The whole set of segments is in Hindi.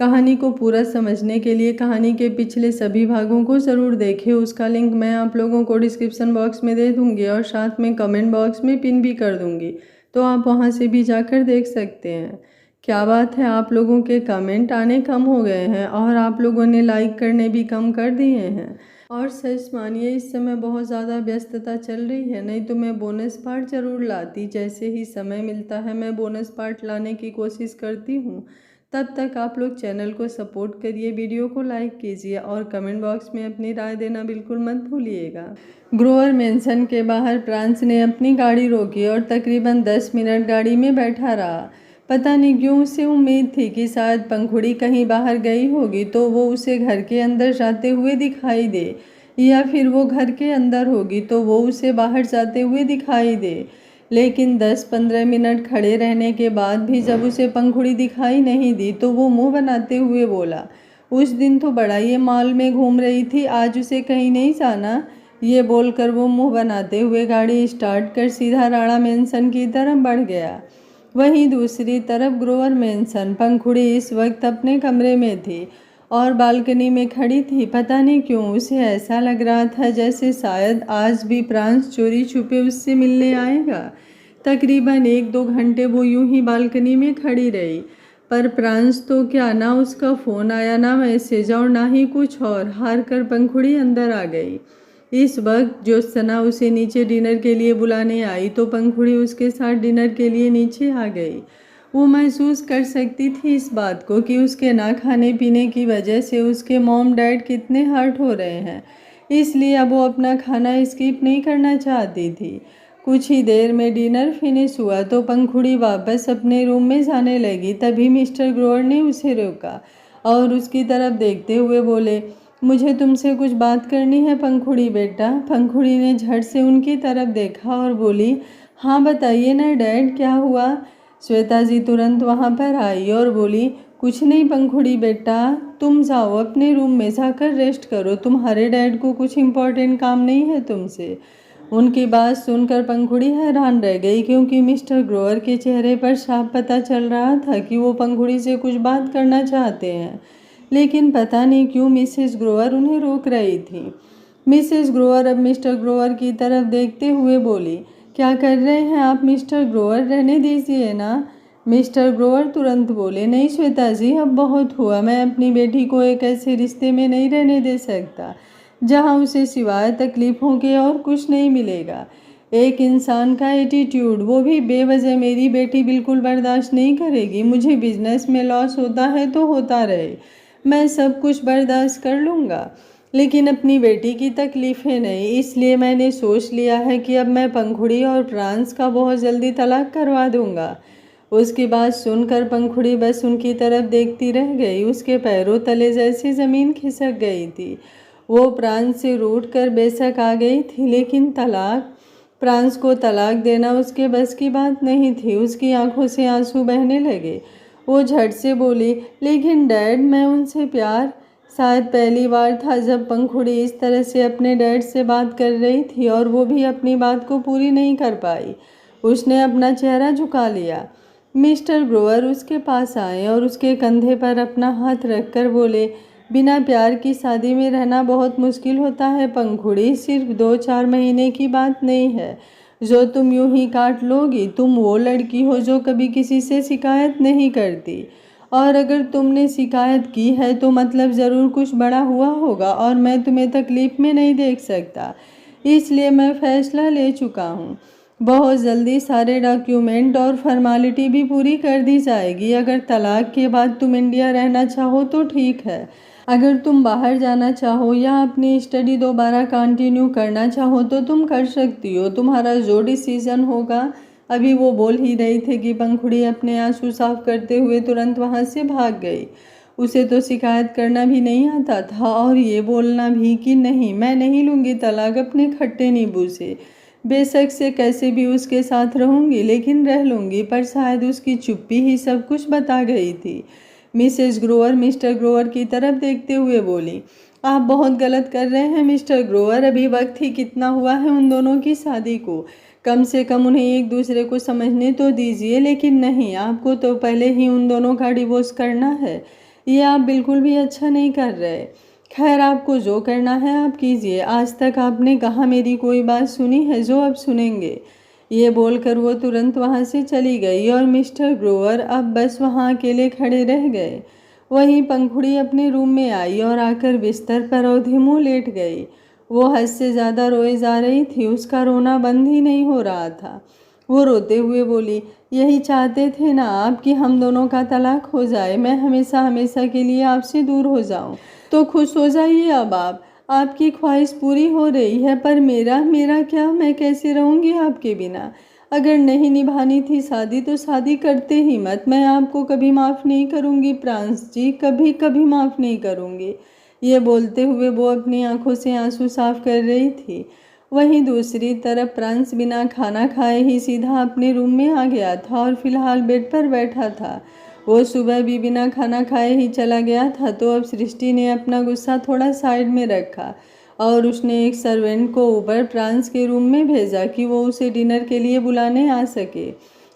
कहानी को पूरा समझने के लिए कहानी के पिछले सभी भागों को ज़रूर देखें। उसका लिंक मैं आप लोगों को डिस्क्रिप्शन बॉक्स में दे दूँगी और साथ में कमेंट बॉक्स में पिन भी कर दूँगी, तो आप वहां से भी जाकर देख सकते हैं। क्या बात है, आप लोगों के कमेंट आने कम हो गए हैं और आप लोगों ने लाइक करने भी कम कर दिए हैं। और सच मानिए इस समय बहुत ज़्यादा व्यस्तता चल रही है, नहीं तो मैं बोनस पार्ट ज़रूर लाती। जैसे ही समय मिलता है मैं बोनस पार्ट लाने की कोशिश करती हूँ। तब तक आप लोग चैनल को सपोर्ट करिए, वीडियो को लाइक कीजिए और कमेंट बॉक्स में अपनी राय देना बिल्कुल मत भूलिएगा। ग्रोवर मेंशन के बाहर प्रांस ने अपनी गाड़ी रोकी और तकरीबन 10 मिनट गाड़ी में बैठा रहा। पता नहीं क्यों उसे उम्मीद थी कि शायद पंखुड़ी कहीं बाहर गई होगी तो वो उसे घर के अंदर जाते हुए दिखाई दे, या फिर वो घर के अंदर होगी तो वो उसे बाहर जाते हुए दिखाई दे। लेकिन 10-15 मिनट खड़े रहने के बाद भी जब उसे पंखुड़ी दिखाई नहीं दी तो वो मुंह बनाते हुए बोला, उस दिन तो बड़ा ये मॉल में घूम रही थी, आज उसे कहीं नहीं जाना। ये बोलकर वो मुंह बनाते हुए गाड़ी स्टार्ट कर सीधा राणा मेंशन की तरफ बढ़ गया। वहीं दूसरी तरफ ग्रोवर मेंशन पंखुड़ी इस वक्त अपने कमरे में थी और बालकनी में खड़ी थी। पता नहीं क्यों उसे ऐसा लग रहा था जैसे शायद आज भी प्रांस चोरी छुपे उससे मिलने आएगा। तकरीबन 1-2 घंटे वो यूं ही बालकनी में खड़ी रही, पर प्रांस तो क्या, ना उसका फ़ोन आया ना मैसेज और ना ही कुछ और। हार कर पंखुड़ी अंदर आ गई। इस वक्त ज्योत्सना उसे नीचे डिनर के लिए बुलाने आई तो पंखुड़ी उसके साथ डिनर के लिए नीचे आ गई। वो महसूस कर सकती थी इस बात को कि उसके ना खाने पीने की वजह से उसके मॉम डैड कितने हर्ट हो रहे हैं, इसलिए अब वो अपना खाना स्किप नहीं करना चाहती थी। कुछ ही देर में डिनर फिनिश हुआ तो पंखुड़ी वापस अपने रूम में जाने लगी। तभी मिस्टर ग्रोवर ने उसे रोका और उसकी तरफ देखते हुए बोले, मुझे तुमसे कुछ बात करनी है पंखुड़ी बेटा। पंखुड़ी ने झट से उनकी तरफ देखा और बोली, हाँ बताइए ना डैड, क्या हुआ। श्वेता जी तुरंत वहाँ पर आई और बोली, कुछ नहीं पंखुड़ी बेटा, तुम जाओ अपने रूम में जाकर रेस्ट करो, तुम्हारे डैड को कुछ इम्पोर्टेंट काम नहीं है तुमसे। उनकी बात सुनकर पंखुड़ी हैरान रह गई, क्योंकि मिस्टर ग्रोवर के चेहरे पर साफ पता चल रहा था कि वो पंखुड़ी से कुछ बात करना चाहते हैं, लेकिन पता नहीं क्यों मिसेस ग्रोवर उन्हें रोक रही थी। मिसेस ग्रोवर अब मिस्टर ग्रोवर की तरफ देखते हुए बोली, क्या कर रहे हैं आप मिस्टर ग्रोवर, रहने दीजिए ना। मिस्टर ग्रोवर तुरंत बोले, नहीं श्वेता जी, अब बहुत हुआ, मैं अपनी बेटी को एक ऐसे रिश्ते में नहीं रहने दे सकता जहां उसे सिवाय तकलीफ़ों के और कुछ नहीं मिलेगा। एक इंसान का एटीट्यूड, वो भी बेवजह, मेरी बेटी बिल्कुल बर्दाश्त नहीं करेगी। मुझे बिजनेस में लॉस होता है तो होता रहे, मैं सब कुछ बर्दाश्त कर लूँगा, लेकिन अपनी बेटी की तकलीफ़ें नहीं। इसलिए मैंने सोच लिया है कि अब मैं पंखुड़ी और प्रांस का बहुत जल्दी तलाक करवा दूँगा। उसकी बात सुनकर पंखुड़ी बस उनकी तरफ देखती रह गई। उसके पैरों तले जैसी ज़मीन खिसक गई थी। वो प्रांस से रूठ कर बेशक आ गई थी, लेकिन प्रांस को तलाक देना उसके बस की बात नहीं थी। उसकी आंखों से आंसू बहने लगे। वो झट से बोली, लेकिन डैड, मैं उनसे प्यार। शायद पहली बार था जब पंखुड़ी इस तरह से अपने डैड से बात कर रही थी और वो भी अपनी बात को पूरी नहीं कर पाई। उसने अपना चेहरा झुका लिया। मिस्टर ग्रोवर उसके पास आए और उसके कंधे पर अपना हाथ रखकर बोले, बिना प्यार की शादी में रहना बहुत मुश्किल होता है पंखुड़ी, सिर्फ 2-4 महीने की बात नहीं है जो तुम यूं ही काट लोगी। तुम वो लड़की हो जो कभी किसी से शिकायत नहीं करती, और अगर तुमने शिकायत की है तो मतलब ज़रूर कुछ बड़ा हुआ होगा और मैं तुम्हें तकलीफ़ में नहीं देख सकता। इसलिए मैं फ़ैसला ले चुका हूँ, बहुत जल्दी सारे डॉक्यूमेंट और फॉर्मेलिटी भी पूरी कर दी जाएगी। अगर तलाक के बाद तुम इंडिया रहना चाहो तो ठीक है, अगर तुम बाहर जाना चाहो या अपनी स्टडी दोबारा कंटिन्यू करना चाहो तो तुम कर सकती हो, तुम्हारा जो डिसीज़न होगा। अभी वो बोल ही रही थे कि पंखुड़ी अपने आंसू साफ करते हुए तुरंत वहाँ से भाग गई। उसे तो शिकायत करना भी नहीं आता था और ये बोलना भी कि नहीं, मैं नहीं लूँगी तलाक अपने खट्टे नींबू से। बेशक से कैसे भी उसके साथ रहूँगी, लेकिन रह लूँगी। पर शायद उसकी चुप्पी ही सब कुछ बता गई थी। मिसेस ग्रोवर मिस्टर ग्रोवर की तरफ देखते हुए बोली, आप बहुत गलत कर रहे हैं मिस्टर ग्रोवर, अभी वक्त ही कितना हुआ है उन दोनों की शादी को, कम से कम उन्हें एक दूसरे को समझने तो दीजिए। लेकिन नहीं, आपको तो पहले ही उन दोनों का डिवोर्स करना है। ये आप बिल्कुल भी अच्छा नहीं कर रहे। खैर, आपको जो करना है आप कीजिए। आज तक आपने कहाँ मेरी कोई बात सुनी है जो अब सुनेंगे। ये बोलकर वो तुरंत वहाँ से चली गई और मिस्टर ग्रोवर अब बस वहाँ अकेले खड़े रह गए। वहीं पंखुड़ी अपने रूम में आई और आकर बिस्तर पर औंधे मुँह लेट गई। वो हद से ज़्यादा रोए जा रही थी, उसका रोना बंद ही नहीं हो रहा था। वो रोते हुए बोली, यही चाहते थे ना आप कि हम दोनों का तलाक हो जाए, मैं हमेशा हमेशा के लिए आपसे दूर हो जाऊं। तो खुश हो जाइए अब आप, आपकी ख्वाहिश पूरी हो रही है, पर मेरा क्या, मैं कैसे रहूँगी आपके बिना। अगर नहीं निभानी थी शादी तो शादी करते ही मत। मैं आपको कभी माफ़ नहीं करूँगी प्रांस जी, कभी कभी माफ़ नहीं करूँगी। ये बोलते हुए वो अपनी आंखों से आंसू साफ कर रही थी। वहीं दूसरी तरफ प्रांस बिना खाना खाए ही सीधा अपने रूम में आ गया था और फिलहाल बेड पर बैठा था। वो सुबह भी बिना खाना खाए ही चला गया था, तो अब सृष्टि ने अपना गुस्सा थोड़ा साइड में रखा और उसने एक सर्वेंट को ऊपर प्रांस के रूम में भेजा कि वो उसे डिनर के लिए बुलाने आ सके।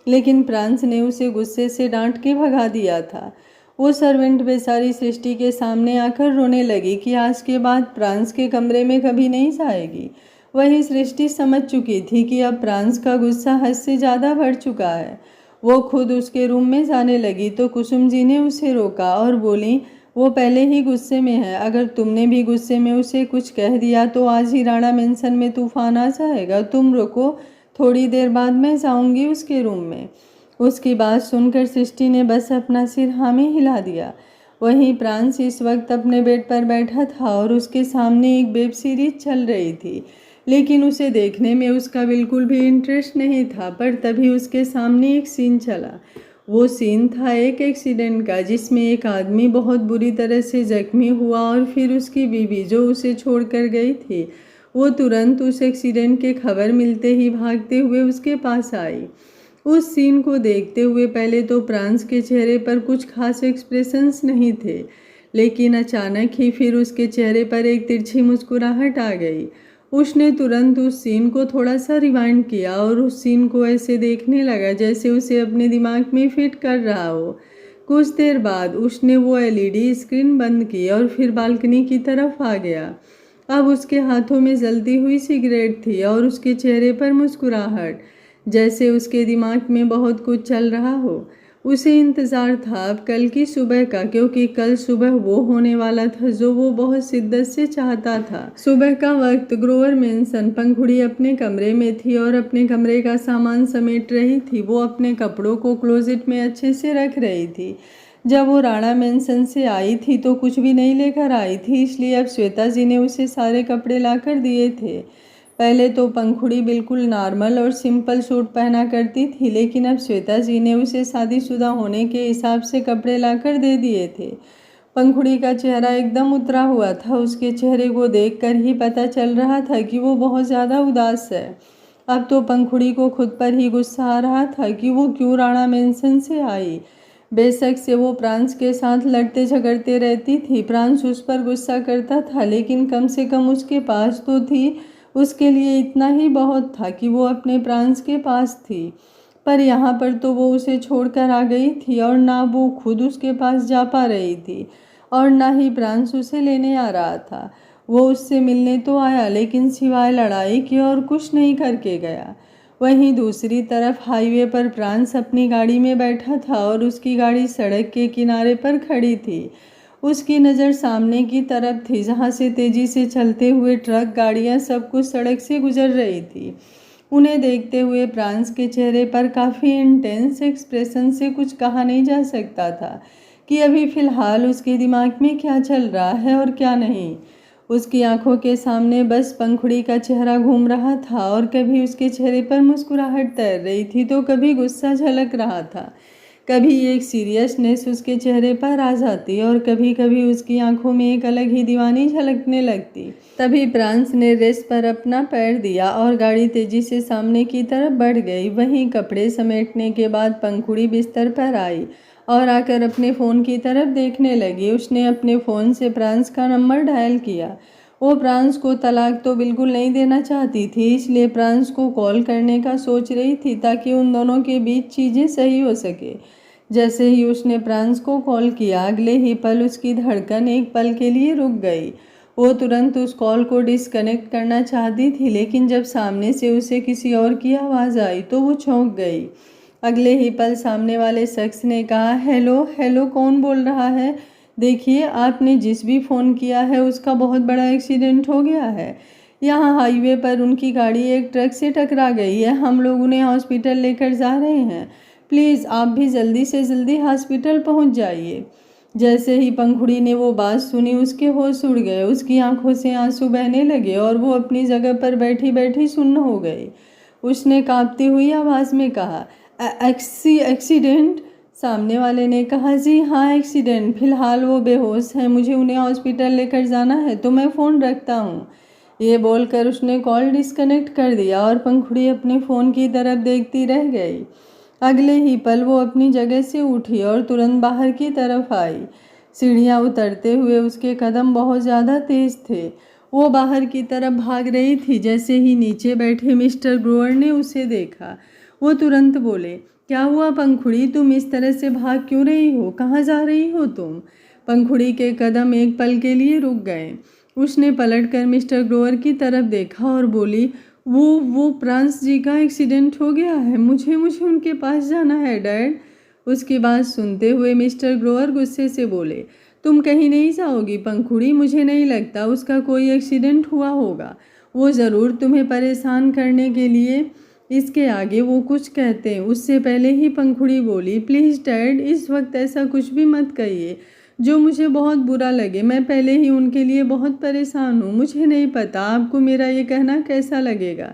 लेकिन प्रांस ने उसे गुस्से से डांट के भगा दिया था। वो सर्वेंट बेचारी सृष्टि के सामने आकर रोने लगी कि आज के बाद प्रांस के कमरे में कभी नहीं जाएगी। वही सृष्टि समझ चुकी थी कि अब प्रांस का गुस्सा हद से ज़्यादा बढ़ चुका है। वो खुद उसके रूम में जाने लगी तो कुसुम जी ने उसे रोका और बोली, वो पहले ही गुस्से में है, अगर तुमने भी गुस्से में उसे कुछ कह दिया तो आज ही राणा मेंशन में तूफान आ जाएगा। तुम रुको, थोड़ी देर बाद मैं जाऊंगी उसके रूम में। उसकी बात सुनकर सृष्टि ने बस अपना सिर हाँ में हिला दिया। वहीं प्रांस इस वक्त अपने बेड पर बैठा था और उसके सामने एक वेब सीरीज चल रही थी, लेकिन उसे देखने में उसका बिल्कुल भी इंटरेस्ट नहीं था। पर तभी उसके सामने एक सीन चला। वो सीन था एक एक्सीडेंट का, जिसमें एक आदमी बहुत बुरी तरह से जख्मी हुआ और फिर उसकी बीवी जो उसे छोड़कर गई थी, वो तुरंत उस एक्सीडेंट के खबर मिलते ही भागते हुए उसके पास आई। उस सीन को देखते हुए पहले तो प्रांस के चेहरे पर कुछ खास एक्सप्रेशंस नहीं थे, लेकिन अचानक ही फिर उसके चेहरे पर एक तिरछी मुस्कुराहट आ गई। उसने तुरंत उस सीन को थोड़ा सा रिवाइंड किया और उस सीन को ऐसे देखने लगा जैसे उसे अपने दिमाग में फिट कर रहा हो। कुछ देर बाद उसने वो एलईडी स्क्रीन बंद की और फिर बालकनी की तरफ आ गया। अब उसके हाथों में जलती हुई सिगरेट थी और उसके चेहरे पर मुस्कुराहट, जैसे उसके दिमाग में बहुत कुछ चल रहा हो। उसे इंतज़ार था अब कल की सुबह का, क्योंकि कल सुबह वो होने वाला था जो वो बहुत शिद्दत से चाहता था। सुबह का वक्त ग्रोवर मेंशन। पंखुड़ी अपने कमरे में थी और अपने कमरे का सामान समेट रही थी। वो अपने कपड़ों को क्लोजेट में अच्छे से रख रही थी। जब वो राणा मेंशन से आई थी तो कुछ भी नहीं लेकर आई थी, इसलिए अब श्वेता जी ने उसे सारे कपड़े लाकर दिए थे। पहले तो पंखुड़ी बिल्कुल नॉर्मल और सिंपल सूट पहना करती थी, लेकिन अब श्वेता जी ने उसे शादीशुदा होने के हिसाब से कपड़े लाकर दे दिए थे। पंखुड़ी का चेहरा एकदम उतरा हुआ था। उसके चेहरे को देखकर ही पता चल रहा था कि वो बहुत ज़्यादा उदास है। अब तो पंखुड़ी को खुद पर ही गुस्सा आ रहा था कि वो क्यों राणा मेंशन से आई। बेशक से वो प्रांस के साथ लड़ते झगड़ते रहती थी, प्रांस उस पर गुस्सा करता था, लेकिन कम से कम उसके पास तो थी। उसके लिए इतना ही बहुत था कि वो अपने प्रांस के पास थी। पर यहाँ पर तो वो उसे छोड़कर आ गई थी और ना वो खुद उसके पास जा पा रही थी और ना ही प्रांस उसे लेने आ रहा था। वो उससे मिलने तो आया, लेकिन सिवाय लड़ाई के और कुछ नहीं करके गया। वहीं दूसरी तरफ हाईवे पर प्रांस अपनी गाड़ी में बैठा था और उसकी गाड़ी सड़क के किनारे पर खड़ी थी। उसकी नज़र सामने की तरफ थी, जहाँ से तेजी से चलते हुए ट्रक, गाड़ियाँ, सब कुछ सड़क से गुजर रही थी। उन्हें देखते हुए प्रांस के चेहरे पर काफ़ी इंटेंस एक्सप्रेशन से कुछ कहा नहीं जा सकता था कि अभी फ़िलहाल उसके दिमाग में क्या चल रहा है और क्या नहीं। उसकी आंखों के सामने बस पंखुड़ी का चेहरा घूम रहा था और कभी उसके चेहरे पर मुस्कुराहट तैर रही थी तो कभी गुस्सा झलक रहा था। कभी एक सीरियसनेस उसके चेहरे पर आ जाती और कभी कभी उसकी आंखों में एक अलग ही दीवानी झलकने लगती। तभी प्रांस ने रेस पर अपना पैर दिया और गाड़ी तेजी से सामने की तरफ बढ़ गई। वहीं कपड़े समेटने के बाद पंखुड़ी बिस्तर पर आई और आकर अपने फ़ोन की तरफ देखने लगी। उसने अपने फ़ोन से प्रांस का नंबर डायल किया। वो प्रांस को तलाक तो बिल्कुल नहीं देना चाहती थी, इसलिए प्रांस को कॉल करने का सोच रही थी ताकि उन दोनों के बीच चीज़ें सही हो सके। जैसे ही उसने प्रांस को कॉल किया, अगले ही पल उसकी धड़कन एक पल के लिए रुक गई। वो तुरंत उस कॉल को डिस्कनेक्ट करना चाहती थी, लेकिन जब सामने से उसे किसी और की आवाज़ आई तो वो चौंक गई। अगले ही पल सामने वाले शख्स ने कहा, हेलो हेलो, कौन बोल रहा है? देखिए, आपने जिस भी फ़ोन किया है उसका बहुत बड़ा एक्सीडेंट हो गया है। यहाँ हाईवे पर उनकी गाड़ी एक ट्रक से टकरा गई है। हम लोग उन्हें हॉस्पिटल लेकर जा रहे हैं। प्लीज़ आप भी जल्दी से जल्दी हॉस्पिटल पहुँच जाइए। जैसे ही पंखुड़ी ने वो बात सुनी, उसके होश उड़ गए। उसकी आंखों से आंसू बहने लगे और वो अपनी जगह पर बैठी बैठी सुन्न हो गई। उसने कांपती हुई आवाज़ में कहा, एक्सीडेंट? सामने वाले ने कहा, जी हाँ एक्सीडेंट, फिलहाल वो बेहोश है, मुझे उन्हें हॉस्पिटल लेकर जाना है तो मैं फ़ोन रखता हूँ। ये बोलकर उसने कॉल डिस्कनेक्ट कर दिया और पंखुड़ी अपने फ़ोन की तरफ देखती रह गई। अगले ही पल वो अपनी जगह से उठी और तुरंत बाहर की तरफ आई। सीढ़ियाँ उतरते हुए उसके कदम बहुत ज़्यादा तेज थे। वो बाहर की तरफ भाग रही थी। जैसे ही नीचे बैठे मिस्टर ग्रोवर ने उसे देखा, वो तुरंत बोले, क्या हुआ पंखुड़ी, तुम इस तरह से भाग क्यों रही हो? कहाँ जा रही हो तुम? पंखुड़ी के कदम एक पल के लिए रुक गए। उसने पलटकर मिस्टर ग्रोवर की तरफ देखा और बोली, वो प्रांस जी का एक्सीडेंट हो गया है, मुझे उनके पास जाना है डैड। उसकी बात सुनते हुए मिस्टर ग्रोवर गुस्से से बोले, तुम कहीं नहीं जाओगी पंखुड़ी, मुझे नहीं लगता उसका कोई एक्सीडेंट हुआ होगा। वो ज़रूर तुम्हें परेशान करने के लिए इसके आगे वो कुछ कहते हैं। उससे पहले ही पंखुड़ी बोली, प्लीज़ डैड इस वक्त ऐसा कुछ भी मत कहिए जो मुझे बहुत बुरा लगे। मैं पहले ही उनके लिए बहुत परेशान हूँ। मुझे नहीं पता आपको मेरा ये कहना कैसा लगेगा,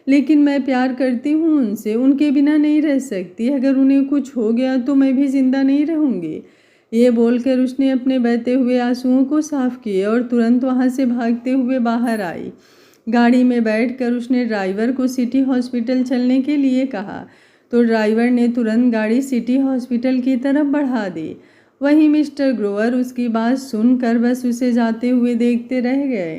लेकिन मैं प्यार करती हूँ उनसे, उनके बिना नहीं रह सकती। अगर उन्हें कुछ हो गया तो मैं भी जिंदा नहीं रहूँगी। ये बोलकर उसने अपने बहते हुए आंसुओं को साफ किए और तुरंत वहाँ से भागते हुए बाहर आई। गाड़ी में बैठकर उसने ड्राइवर को सिटी हॉस्पिटल चलने के लिए कहा तो ड्राइवर ने तुरंत गाड़ी सिटी हॉस्पिटल की तरफ बढ़ा दी। वहीं मिस्टर ग्रोवर उसकी बात सुनकर बस उसे जाते हुए देखते रह गए।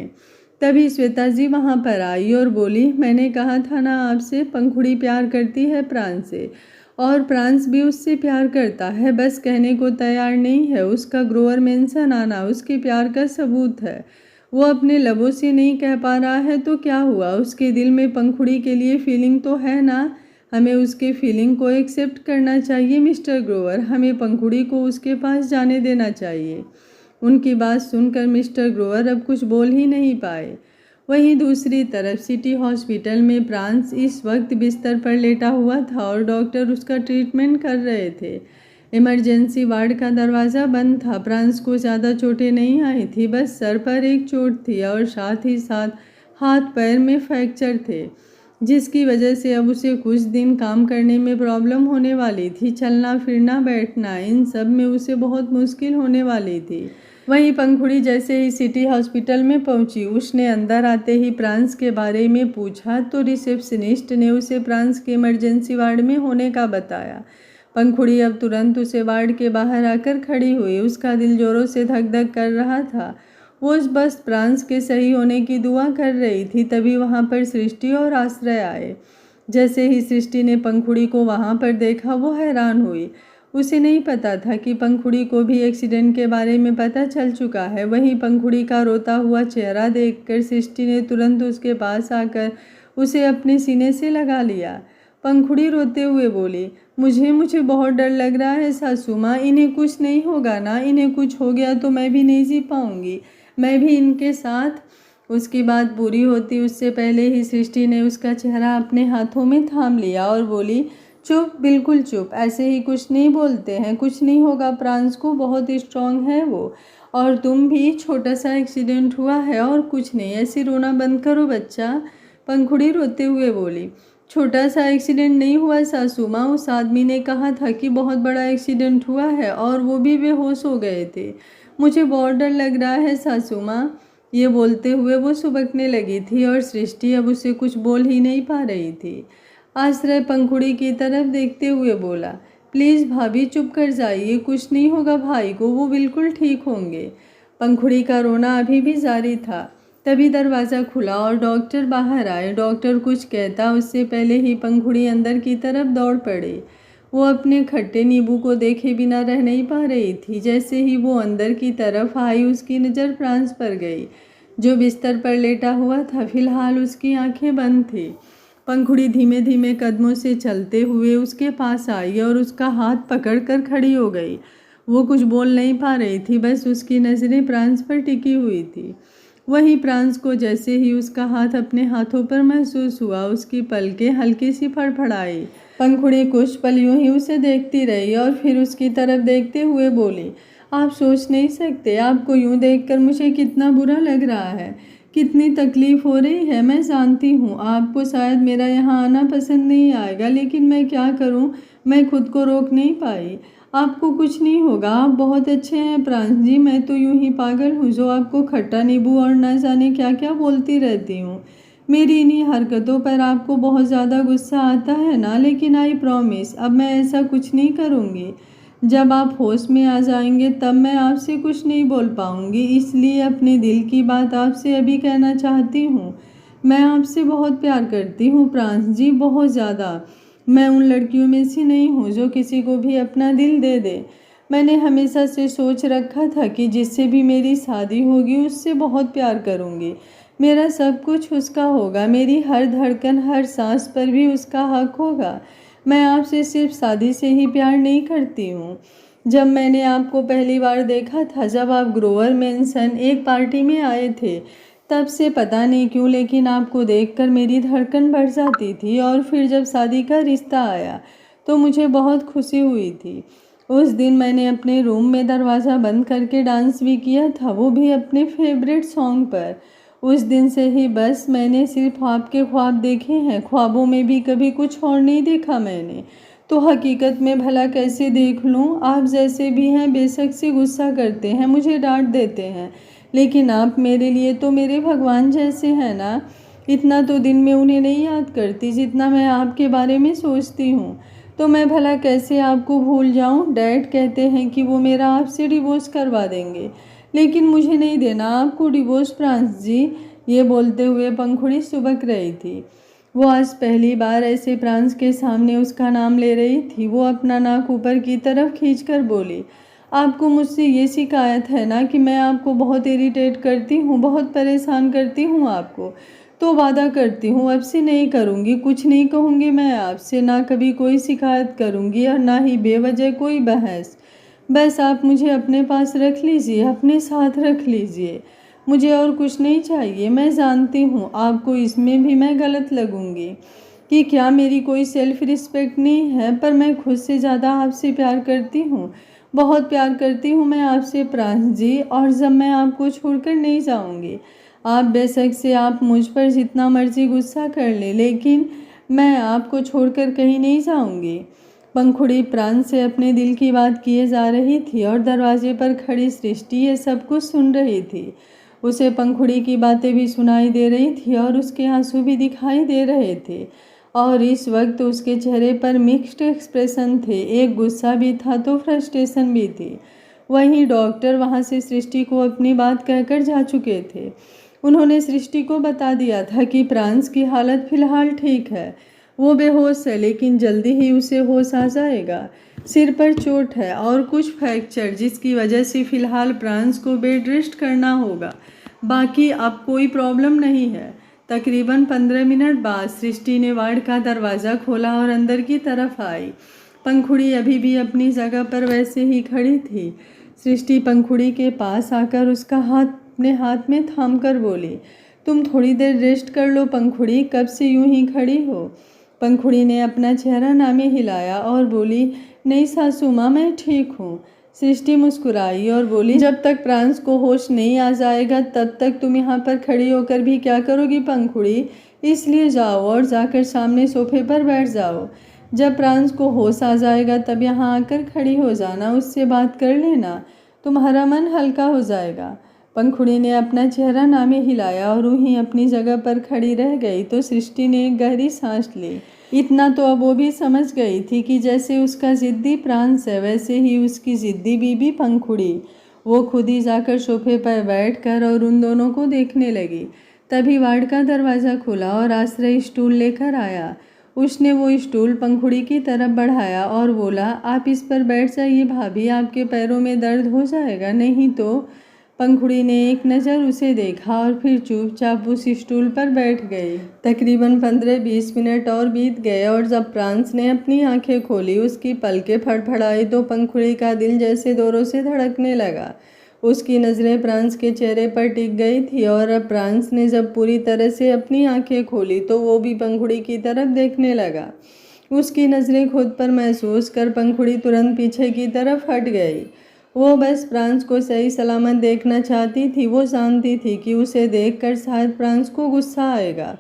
तभी श्वेता जी वहाँ पर आई और बोली, मैंने कहा था ना आपसे, पंखुड़ी प्यार करती है प्रांस से और प्रांस भी उससे प्यार करता है, बस कहने को तैयार नहीं है। उसका ग्रोवर मेंशन आना उसके प्यार का सबूत है। वो अपने लबों से नहीं कह पा रहा है तो क्या हुआ, उसके दिल में पंखुड़ी के लिए फीलिंग तो है ना। हमें उसके फीलिंग को एक्सेप्ट करना चाहिए मिस्टर ग्रोवर, हमें पंखुड़ी को उसके पास जाने देना चाहिए। उनकी बात सुनकर मिस्टर ग्रोवर अब कुछ बोल ही नहीं पाए। वहीं दूसरी तरफ सिटी हॉस्पिटल में प्रांस इस वक्त बिस्तर पर लेटा हुआ था और डॉक्टर उसका ट्रीटमेंट कर रहे थे। इमरजेंसी वार्ड का दरवाज़ा बंद था। प्रांस को ज़्यादा चोटें नहीं आई थी, बस सर पर एक चोट थी और साथ ही साथ हाथ पैर में फ्रैक्चर थे, जिसकी वजह से अब उसे कुछ दिन काम करने में प्रॉब्लम होने वाली थी। चलना फिरना बैठना इन सब में उसे बहुत मुश्किल होने वाली थी। वहीं पंखुड़ी जैसे ही सिटी हॉस्पिटल में पहुंची, उसने अंदर आते ही प्रांस के बारे में पूछा तो रिसेप्शनिस्ट ने उसे प्रांस के इमरजेंसी वार्ड में होने का बताया। पंखुड़ी अब तुरंत उसे वार्ड के बाहर आकर खड़ी हुई। उसका दिल जोरों से धक धक कर रहा था। वो बस प्रांस के सही होने की दुआ कर रही थी। तभी वहाँ पर सृष्टि और आश्रय आए। जैसे ही सृष्टि ने पंखुड़ी को वहाँ पर देखा, वो हैरान हुई। उसे नहीं पता था कि पंखुड़ी को भी एक्सीडेंट के बारे में पता चल चुका है। वहीं पंखुड़ी का रोता हुआ चेहरा देखकर सृष्टि ने तुरंत उसके पास आकर उसे अपने सीने से लगा लिया। पंखुड़ी रोते हुए बोली, मुझे बहुत डर लग रहा है सासू माँ, इन्हें कुछ नहीं होगा ना? इन्हें कुछ हो गया तो मैं भी नहीं जी पाऊँगी, मैं भी इनके साथ। उसकी बात पूरी होती उससे पहले ही सृष्टि ने उसका चेहरा अपने हाथों में थाम लिया और बोली, चुप, बिल्कुल चुप, ऐसे ही कुछ नहीं बोलते हैं, कुछ नहीं होगा प्रांस को, बहुत स्ट्रांग है वो। और तुम भी, छोटा सा एक्सीडेंट हुआ है और कुछ नहीं, ऐसे रोना बंद करो बच्चा। पंखुड़ी रोते हुए बोली, छोटा सा एक्सीडेंट नहीं हुआ सासू माँ, उस आदमी ने कहा था कि बहुत बड़ा एक्सीडेंट हुआ है और वो भी बेहोश हो गए थे। मुझे बहुत डर लग रहा है सासू माँ। ये बोलते हुए वो सुबकने लगी थी और सृष्टि अब उसे कुछ बोल ही नहीं पा रही थी। आश्रय पंखुड़ी की तरफ देखते हुए बोला, प्लीज़ भाभी चुप कर जाइए, कुछ नहीं होगा भाई को, वो बिल्कुल ठीक होंगे। पंखुड़ी का रोना अभी भी जारी था। तभी दरवाज़ा खुला और डॉक्टर बाहर आए। डॉक्टर कुछ कहता उससे पहले ही पंखुड़ी अंदर की तरफ दौड़ पड़ी। वो अपने खट्टे नींबू को देखे बिना रह नहीं पा रही थी। जैसे ही वो अंदर की तरफ आई उसकी नज़र फ्रांस पर गई, जो बिस्तर पर लेटा हुआ था। फिलहाल उसकी आंखें बंद थी। पंखुड़ी धीमे धीमे कदमों से चलते हुए उसके पास आई और उसका हाथ पकड़कर खड़ी हो गई। वो कुछ बोल नहीं पा रही थी, बस उसकी नज़रें फ्रांस पर टिकी हुई थी। वहीं फ्रांस को जैसे ही उसका हाथ अपने हाथों पर महसूस हुआ, उसकी पलकें हल्की सी फड़फड़ाई। पंखुड़ी कुछ पल यूं ही उसे देखती रही और फिर उसकी तरफ देखते हुए बोली, आप सोच नहीं सकते, आपको यूं देखकर मुझे कितना बुरा लग रहा है, कितनी तकलीफ हो रही है। मैं जानती हूँ आपको शायद मेरा यहाँ आना पसंद नहीं आएगा, लेकिन मैं क्या करूँ, मैं खुद को रोक नहीं पाई। आपको कुछ नहीं होगा, आप बहुत अच्छे हैं फ्रांस जी। मैं तो यूं ही पागल हूँ जो आपको खट्टा नींबू और न जाने क्या क्या बोलती रहती हूँ। मेरी इन्हीं हरकतों पर आपको बहुत ज़्यादा गुस्सा आता है ना, लेकिन आई प्रॉमिस अब मैं ऐसा कुछ नहीं करूँगी। जब आप होश में आ जाएंगे तब मैं आपसे कुछ नहीं बोल पाऊँगी, इसलिए अपने दिल की बात आपसे अभी कहना चाहती हूँ। मैं आपसे बहुत प्यार करती हूँ फ्रांस जी, बहुत ज़्यादा। मैं उन लड़कियों में से नहीं हूँ जो किसी को भी अपना दिल दे दे। मैंने हमेशा से सोच रखा था कि जिससे भी मेरी शादी होगी उससे बहुत प्यार करूँगी। मेरा सब कुछ उसका होगा, मेरी हर धड़कन, हर सांस पर भी उसका हक होगा। मैं आपसे सिर्फ शादी से ही प्यार नहीं करती हूँ। जब मैंने आपको पहली बार देखा था, जब आप ग्रोवर मेंशन एक पार्टी में आए थे, तब से पता नहीं क्यों लेकिन आपको देखकर मेरी धड़कन बढ़ जाती थी। और फिर जब शादी का रिश्ता आया तो मुझे बहुत खुशी हुई थी। उस दिन मैंने अपने रूम में दरवाज़ा बंद करके डांस भी किया था, वो भी अपने फेवरेट सॉन्ग पर। उस दिन से ही बस मैंने सिर्फ आपके ख्वाब देखे हैं, ख्वाबों में भी कभी कुछ और नहीं देखा मैंने। तो हकीकत में भला कैसे देख लूँ? आप जैसे भी हैं बेशक से गुस्सा करते हैं, मुझे डांट देते हैं, लेकिन आप मेरे लिए तो मेरे भगवान जैसे हैं ना। इतना तो दिन में उन्हें नहीं याद करती जितना मैं आपके बारे में सोचती हूँ। तो मैं भला कैसे आपको भूल जाऊँ? डैड कहते हैं कि वो मेरा आपसे डिवोर्स करवा देंगे, लेकिन मुझे नहीं देना आपको डिवोर्स फ्रांस जी। ये बोलते हुए पंखुड़ी सुबक रही थी। वो आज पहली बार ऐसे फ्रांस के सामने उसका नाम ले रही थी। वो अपना नाक ऊपर की तरफ खींचकर बोली, आपको मुझसे ये शिकायत है ना कि मैं आपको बहुत इरिटेट करती हूँ, बहुत परेशान करती हूँ आपको। तो वादा करती हूँ अब से नहीं करूँगी, कुछ नहीं कहूँगी मैं आपसे, ना कभी कोई शिकायत करूँगी और ना ही बेवजह कोई बहस। बस आप मुझे अपने पास रख लीजिए, अपने साथ रख लीजिए। मुझे और कुछ नहीं चाहिए। मैं जानती हूँ आपको इसमें भी मैं गलत लगूंगी कि क्या मेरी कोई सेल्फ रिस्पेक्ट नहीं है, पर मैं खुद से ज़्यादा आपसे प्यार करती हूँ, बहुत प्यार करती हूँ मैं आपसे फ्रांस जी। और जब मैं आपको छोड़कर नहीं जाऊँगी, आप बेशक से आप मुझ पर जितना मर्जी गुस्सा कर ले, लेकिन मैं आपको छोड़कर कहीं नहीं जाऊँगी। पंखुड़ी प्राण से अपने दिल की बात किए जा रही थी और दरवाजे पर खड़ी सृष्टि ये सब कुछ सुन रही थी। उसे पंखुड़ी की बातें भी सुनाई दे रही थी और उसके आंसू भी दिखाई दे रहे थे। और इस वक्त उसके चेहरे पर मिक्स्ड एक्सप्रेशन थे, एक गुस्सा भी था तो फ्रस्ट्रेशन भी थी। वहीं डॉक्टर वहां से सृष्टि को अपनी बात कहकर जा चुके थे। उन्होंने सृष्टि को बता दिया था कि प्रांस की हालत फिलहाल ठीक है, वो बेहोश है लेकिन जल्दी ही उसे होश आ जाएगा। सिर पर चोट है और कुछ फ्रैक्चर, जिसकी वजह से फिलहाल प्रांस को बेड रेस्ट करना होगा। बाकी अब कोई प्रॉब्लम नहीं है। तकरीबन 15 मिनट बाद सृष्टि ने वार्ड का दरवाज़ा खोला और अंदर की तरफ आई। पंखुड़ी अभी भी अपनी जगह पर वैसे ही खड़ी थी। सृष्टि पंखुड़ी के पास आकर उसका हाथ अपने हाथ में थाम कर बोली, तुम थोड़ी देर रेस्ट कर लो पंखुड़ी, कब से यूं ही खड़ी हो? पंखुड़ी ने अपना चेहरा नामे हिलाया और बोली, नहीं सासू माँ, मैं ठीक हूँ। सृष्टि मुस्कुराई और बोली, जब तक प्रांस को होश नहीं आ जाएगा तब तक तुम यहाँ पर खड़ी होकर भी क्या करोगी पंखुड़ी? इसलिए जाओ और जाकर सामने सोफे पर बैठ जाओ। जब प्रांस को होश आ जाएगा तब यहाँ आकर खड़ी हो जाना, उससे बात कर लेना, तुम्हारा मन हल्का हो जाएगा। पंखुड़ी ने अपना चेहरा नामे हिलाया और वहीं अपनी जगह पर खड़ी रह गई तो सृष्टि ने एक गहरी सांस ली। इतना तो अब वो भी समझ गई थी कि जैसे उसका जिद्दी प्रांस है वैसे ही उसकी जिद्दी बीबी पंखुड़ी। वो खुद ही जाकर सोफे पर बैठकर और उन दोनों को देखने लगी। तभी वार्ड का दरवाज़ा खुला और आश्रय स्टूल लेकर आया। उसने वो स्टूल पंखुड़ी की तरफ बढ़ाया और बोला, आप इस पर बैठ जाइए भाभी, आपके पैरों में दर्द हो जाएगा नहीं तो। पंखुड़ी ने एक नज़र उसे देखा और फिर चुपचाप उस स्टूल पर बैठ गई। तकरीबन 15-20 मिनट और बीत गए और जब प्रांस ने अपनी आंखें खोली, उसकी पलकें फड़फड़ाई तो पंखुड़ी का दिल जैसे जोरों से धड़कने लगा। उसकी नज़रें प्रांस के चेहरे पर टिक गई थी और अब प्रांस ने जब पूरी तरह से अपनी आंखें खोली तो वो भी पंखुड़ी की तरफ देखने लगा। उसकी नज़रें खुद पर महसूस कर पंखुड़ी तुरंत पीछे की तरफ हट गई। वो बस प्रांस को सही सलामत देखना चाहती थी। वो जानती थी कि उसे देखकर शायद प्रांस को गुस्सा आएगा,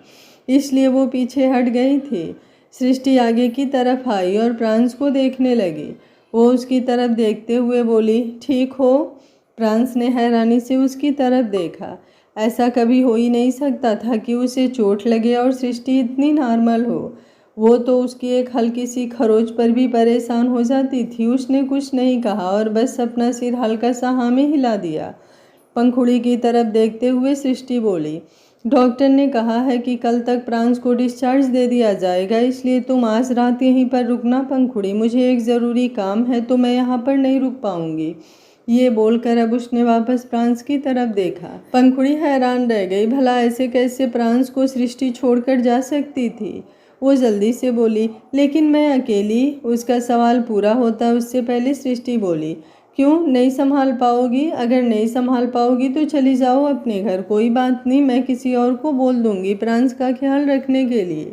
इसलिए वो पीछे हट गई थी। सृष्टि आगे की तरफ आई और प्रांस को देखने लगी। वो उसकी तरफ देखते हुए बोली, ठीक हो? प्रांस ने हैरानी से उसकी तरफ देखा। ऐसा कभी हो ही नहीं सकता था कि उसे चोट लगे और सृष्टि इतनी नॉर्मल हो। वो तो उसकी एक हल्की सी खरोच पर भी परेशान हो जाती थी। उसने कुछ नहीं कहा और बस अपना सिर हल्का सा हाँ में हिला दिया। पंखुड़ी की तरफ देखते हुए सृष्टि बोली, डॉक्टर ने कहा है कि कल तक प्रांस को डिस्चार्ज दे दिया जाएगा, इसलिए तुम आज रात यहीं पर रुकना पंखुड़ी। मुझे एक ज़रूरी काम है तो मैं यहाँ पर नहीं रुक पाऊँगी। ये बोलकर अब उसने वापस प्रांस की तरफ देखा। पंखुड़ी हैरान रह गई। भला ऐसे कैसे प्रांस को सृष्टि छोड़कर जा सकती थी? वो जल्दी से बोली, लेकिन मैं अकेली। उसका सवाल पूरा होता उससे पहले सृष्टि बोली, क्यों नहीं संभाल पाओगी? अगर नहीं संभाल पाओगी तो चली जाओ अपने घर, कोई बात नहीं, मैं किसी और को बोल दूंगी प्रांस का ख्याल रखने के लिए।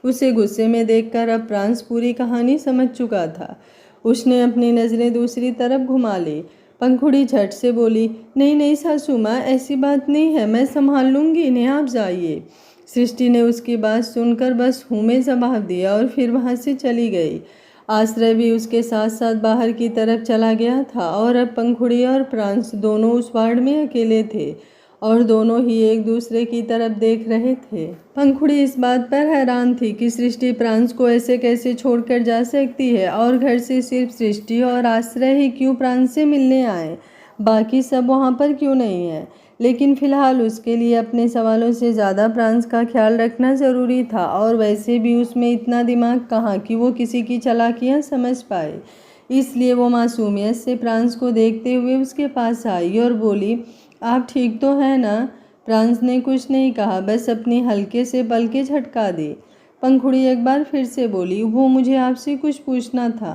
उसे गुस्से में देखकर अब प्रांस पूरी कहानी समझ चुका था। उसने अपनी नज़रें दूसरी तरफ घुमा ली। पंखुड़ी झट से बोली, नहीं नहीं सासू माँ, ऐसी बात नहीं है, मैं संभाल लूँगी इन्हें, आप जाइए। सृष्टि ने उसकी बात सुनकर बस हूँ में जवाब दिया और फिर वहाँ से चली गई। आश्रय भी उसके साथ साथ बाहर की तरफ चला गया था और अब पंखुड़ी और प्रांस दोनों उस वार्ड में अकेले थे और दोनों ही एक दूसरे की तरफ देख रहे थे। पंखुड़ी इस बात पर हैरान थी कि सृष्टि प्रांस को ऐसे कैसे छोड़कर जा सकती है और घर से सिर्फ सृष्टि और आश्रय ही क्यों प्रांस से मिलने आए, बाकी सब वहाँ पर क्यों नहीं है। लेकिन फिलहाल उसके लिए अपने सवालों से ज़्यादा प्रांस का ख्याल रखना ज़रूरी था और वैसे भी उसमें इतना दिमाग कहाँ कि वो किसी की चालाकियाँ समझ पाए। इसलिए वो मासूमियत से प्रांस को देखते हुए उसके पास आई और बोली, आप ठीक तो हैं ना? प्रांस ने कुछ नहीं कहा, बस अपनी हल्के से पलकें झटका दी। पंखुड़ी एक बार फिर से बोली, वो मुझे आपसे कुछ पूछना था।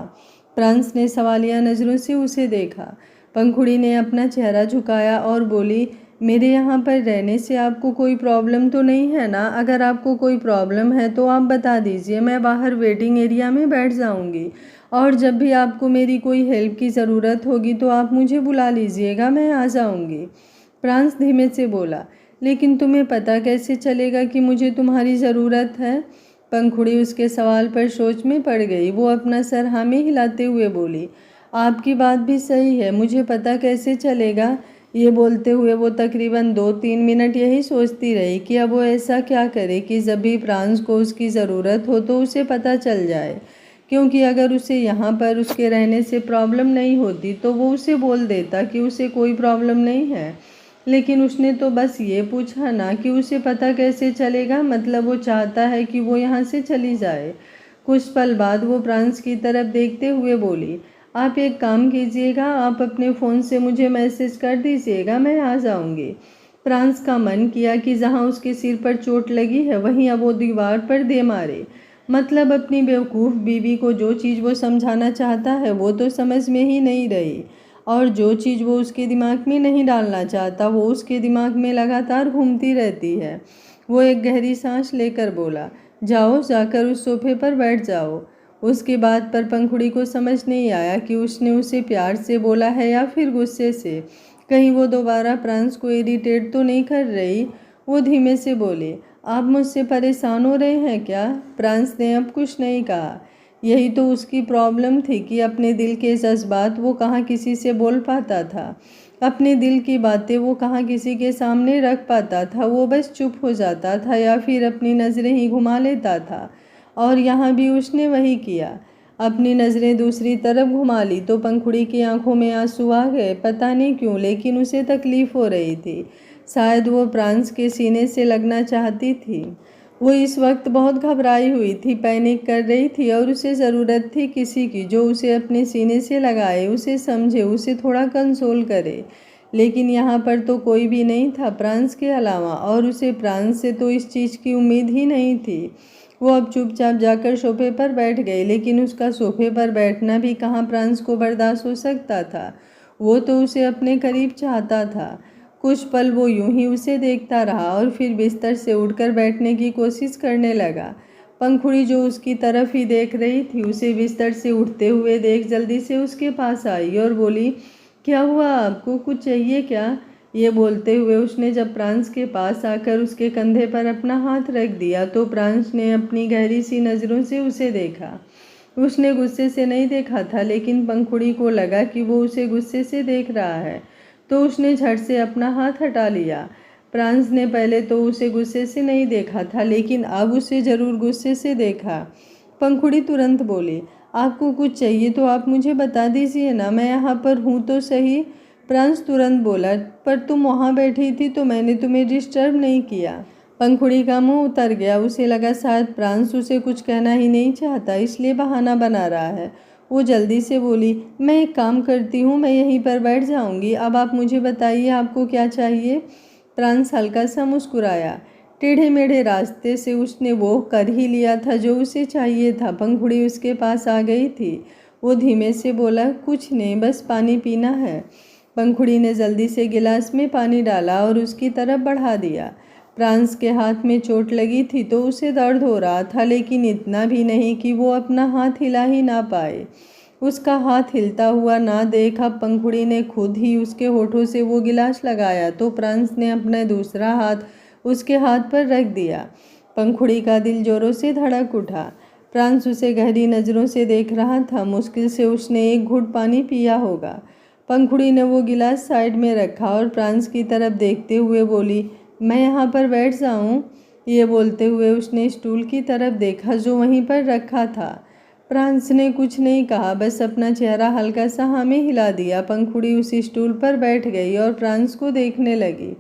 प्रांस ने सवालिया नज़रों से उसे देखा। पंखुड़ी ने अपना चेहरा झुकाया और बोली, मेरे यहाँ पर रहने से आपको कोई प्रॉब्लम तो नहीं है ना? अगर आपको कोई प्रॉब्लम है तो आप बता दीजिए, मैं बाहर वेटिंग एरिया में बैठ जाऊँगी और जब भी आपको मेरी कोई हेल्प की ज़रूरत होगी तो आप मुझे बुला लीजिएगा, मैं आ जाऊँगी। प्रांस धीमे से बोला, लेकिन तुम्हें पता कैसे चलेगा कि मुझे तुम्हारी ज़रूरत है? पंखुड़ी उसके सवाल पर सोच में पड़ गई। वो अपना सर हाँ में हिलाते हुए बोली, आपकी बात भी सही है, मुझे पता कैसे चलेगा? ये बोलते हुए वो तकरीबन 2-3 मिनट यही सोचती रही कि अब वो ऐसा क्या करे कि जब भी प्रांस को उसकी ज़रूरत हो तो उसे पता चल जाए, क्योंकि अगर उसे यहाँ पर उसके रहने से प्रॉब्लम नहीं होती तो वो उसे बोल देता कि उसे कोई प्रॉब्लम नहीं है। लेकिन उसने तो बस ये पूछा ना कि उसे पता कैसे चलेगा, मतलब वो चाहता है कि वो यहाँ से चली जाए। कुछ पल बाद वो प्रांस की तरफ देखते हुए बोली, आप एक काम कीजिएगा, आप अपने फ़ोन से मुझे मैसेज कर दीजिएगा, मैं आ जाऊँगी। प्रांस का मन किया कि जहाँ उसके सिर पर चोट लगी है वहीं अब वो दीवार पर दे मारे। मतलब अपनी बेवकूफ़ बीवी को जो चीज़ वो समझाना चाहता है वो तो समझ में ही नहीं रही और जो चीज़ वो उसके दिमाग में नहीं डालना चाहता वो उसके दिमाग में लगातार घूमती रहती है। वो एक गहरी सांस लेकर बोला, जाओ जाकर उस सोफे पर बैठ जाओ। उसकी बात पर पंखुड़ी को समझ नहीं आया कि उसने उसे प्यार से बोला है या फिर गुस्से से। कहीं वो दोबारा प्रांस को इरिटेट तो नहीं कर रही। वो धीमे से बोले, आप मुझसे परेशान हो रहे हैं क्या? प्रांस ने अब कुछ नहीं कहा। यही तो उसकी प्रॉब्लम थी कि अपने दिल के जज्बात वो कहाँ किसी से बोल पाता था, अपने दिल की बातें वो कहाँ किसी के सामने रख पाता था। वो बस चुप हो जाता था या फिर अपनी नज़रें ही घुमा लेता था और यहाँ भी उसने वही किया। अपनी नज़रें दूसरी तरफ घुमा ली तो पंखुड़ी की आंखों में आंसू आ गए। पता नहीं क्यों, लेकिन उसे तकलीफ़ हो रही थी। शायद वो प्रांस के सीने से लगना चाहती थी। वो इस वक्त बहुत घबराई हुई थी, पैनिक कर रही थी और उसे ज़रूरत थी किसी की जो उसे अपने सीने से लगाए, उसे समझे, उसे थोड़ा कंसोल करे। लेकिन यहाँ पर तो कोई भी नहीं था प्रांस के अलावा, और उसे प्रांस से तो इस चीज़ की उम्मीद ही नहीं थी। वो अब चुपचाप जाकर सोफे पर बैठ गई, लेकिन उसका सोफे पर बैठना भी कहाँ प्रांस को बर्दाश्त हो सकता था। वो तो उसे अपने करीब चाहता था। कुछ पल वो यूं ही उसे देखता रहा और फिर बिस्तर से उठकर बैठने की कोशिश करने लगा। पंखुड़ी जो उसकी तरफ ही देख रही थी, उसे बिस्तर से उठते हुए देख जल्दी से उसके पास आई और बोली, क्या हुआ, आपको कुछ चाहिए क्या? ये बोलते हुए उसने जब प्रांस के पास आकर उसके कंधे पर अपना हाथ रख दिया तो प्रांस ने अपनी गहरी सी नज़रों से उसे देखा। उसने गुस्से से नहीं देखा था, लेकिन पंखुड़ी को लगा कि वो उसे गुस्से से देख रहा है, तो उसने झट से अपना हाथ हटा लिया। प्रांस ने पहले तो उसे गुस्से से नहीं देखा था, लेकिन अब उसे ज़रूर गुस्से से देखा। पंखुड़ी तुरंत बोली, आपको कुछ चाहिए तो आप मुझे बता दीजिए ना, मैं यहाँ पर हूँ तो सही। प्रांस तुरंत बोला, पर तुम वहाँ बैठी थी तो मैंने तुम्हें डिस्टर्ब नहीं किया। पंखुड़ी का मुंह उतर गया, उसे लगा शायद प्रांस उसे कुछ कहना ही नहीं चाहता, इसलिए बहाना बना रहा है। वो जल्दी से बोली, मैं एक काम करती हूँ, मैं यहीं पर बैठ जाऊँगी, अब आप मुझे बताइए आपको क्या चाहिए। प्रांस हल्का सा मुस्कुराया। टेढ़े मेढ़े रास्ते से उसने वो कर ही लिया था जो उसे चाहिए था। पंखुड़ी उसके पास आ गई थी। वो धीमे से बोला, कुछ नहीं, बस पानी पीना है। पंखुड़ी ने जल्दी से गिलास में पानी डाला और उसकी तरफ बढ़ा दिया। प्रांस के हाथ में चोट लगी थी तो उसे दर्द हो रहा था, लेकिन इतना भी नहीं कि वो अपना हाथ हिला ही ना पाए। उसका हाथ हिलता हुआ ना देख अब पंखुड़ी ने खुद ही उसके होठों से वो गिलास लगाया तो प्रांस ने अपना दूसरा हाथ उसके हाथ पर रख दिया। पंखुड़ी का दिल जोरों से धड़क उठा। प्रांस उसे गहरी नज़रों से देख रहा था। मुश्किल से उसने एक घूंट पानी पिया होगा। पंखुड़ी ने वो गिलास साइड में रखा और प्रांस की तरफ देखते हुए बोली, मैं यहाँ पर बैठ जाऊँ? ये बोलते हुए उसने स्टूल की तरफ देखा जो वहीं पर रखा था। प्रांस ने कुछ नहीं कहा, बस अपना चेहरा हल्का सा हाँ में हिला दिया। पंखुड़ी उसी स्टूल पर बैठ गई और प्रांस को देखने लगी।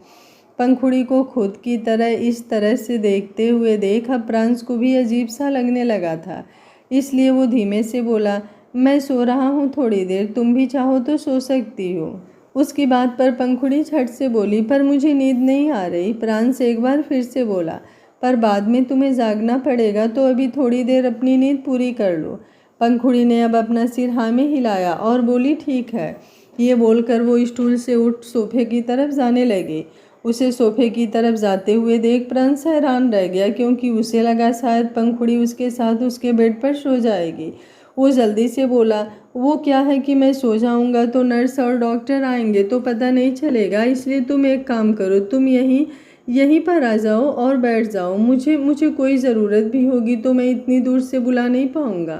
पंखुड़ी को खुद की तरह इस तरह से देखते हुए देख अब प्रांस को भी अजीब सा लगने लगा था, इसलिए वो धीमे से बोला, मैं सो रहा हूँ थोड़ी देर, तुम भी चाहो तो सो सकती हो। उसकी बात पर पंखुड़ी झट से बोली, पर मुझे नींद नहीं आ रही। प्रांस एक बार फिर से बोला, पर बाद में तुम्हें जागना पड़ेगा, तो अभी थोड़ी देर अपनी नींद पूरी कर लो। पंखुड़ी ने अब अपना सिर हाँ में हिलाया और बोली, ठीक है। ये बोलकर वो स्टूल से उठ सोफे की तरफ जाने लगी। उसे सोफे की तरफ जाते हुए देख प्रांस हैरान रह गया, क्योंकि उसे लगा शायद पंखुड़ी उसके साथ उसके बेड पर सो जाएगी। वो जल्दी से बोला, वो क्या है कि मैं सो जाऊंगा तो नर्स और डॉक्टर आएंगे तो पता नहीं चलेगा, इसलिए तुम एक काम करो, तुम यहीं पर आ जाओ और बैठ जाओ। मुझे कोई ज़रूरत भी होगी तो मैं इतनी दूर से बुला नहीं पाऊंगा।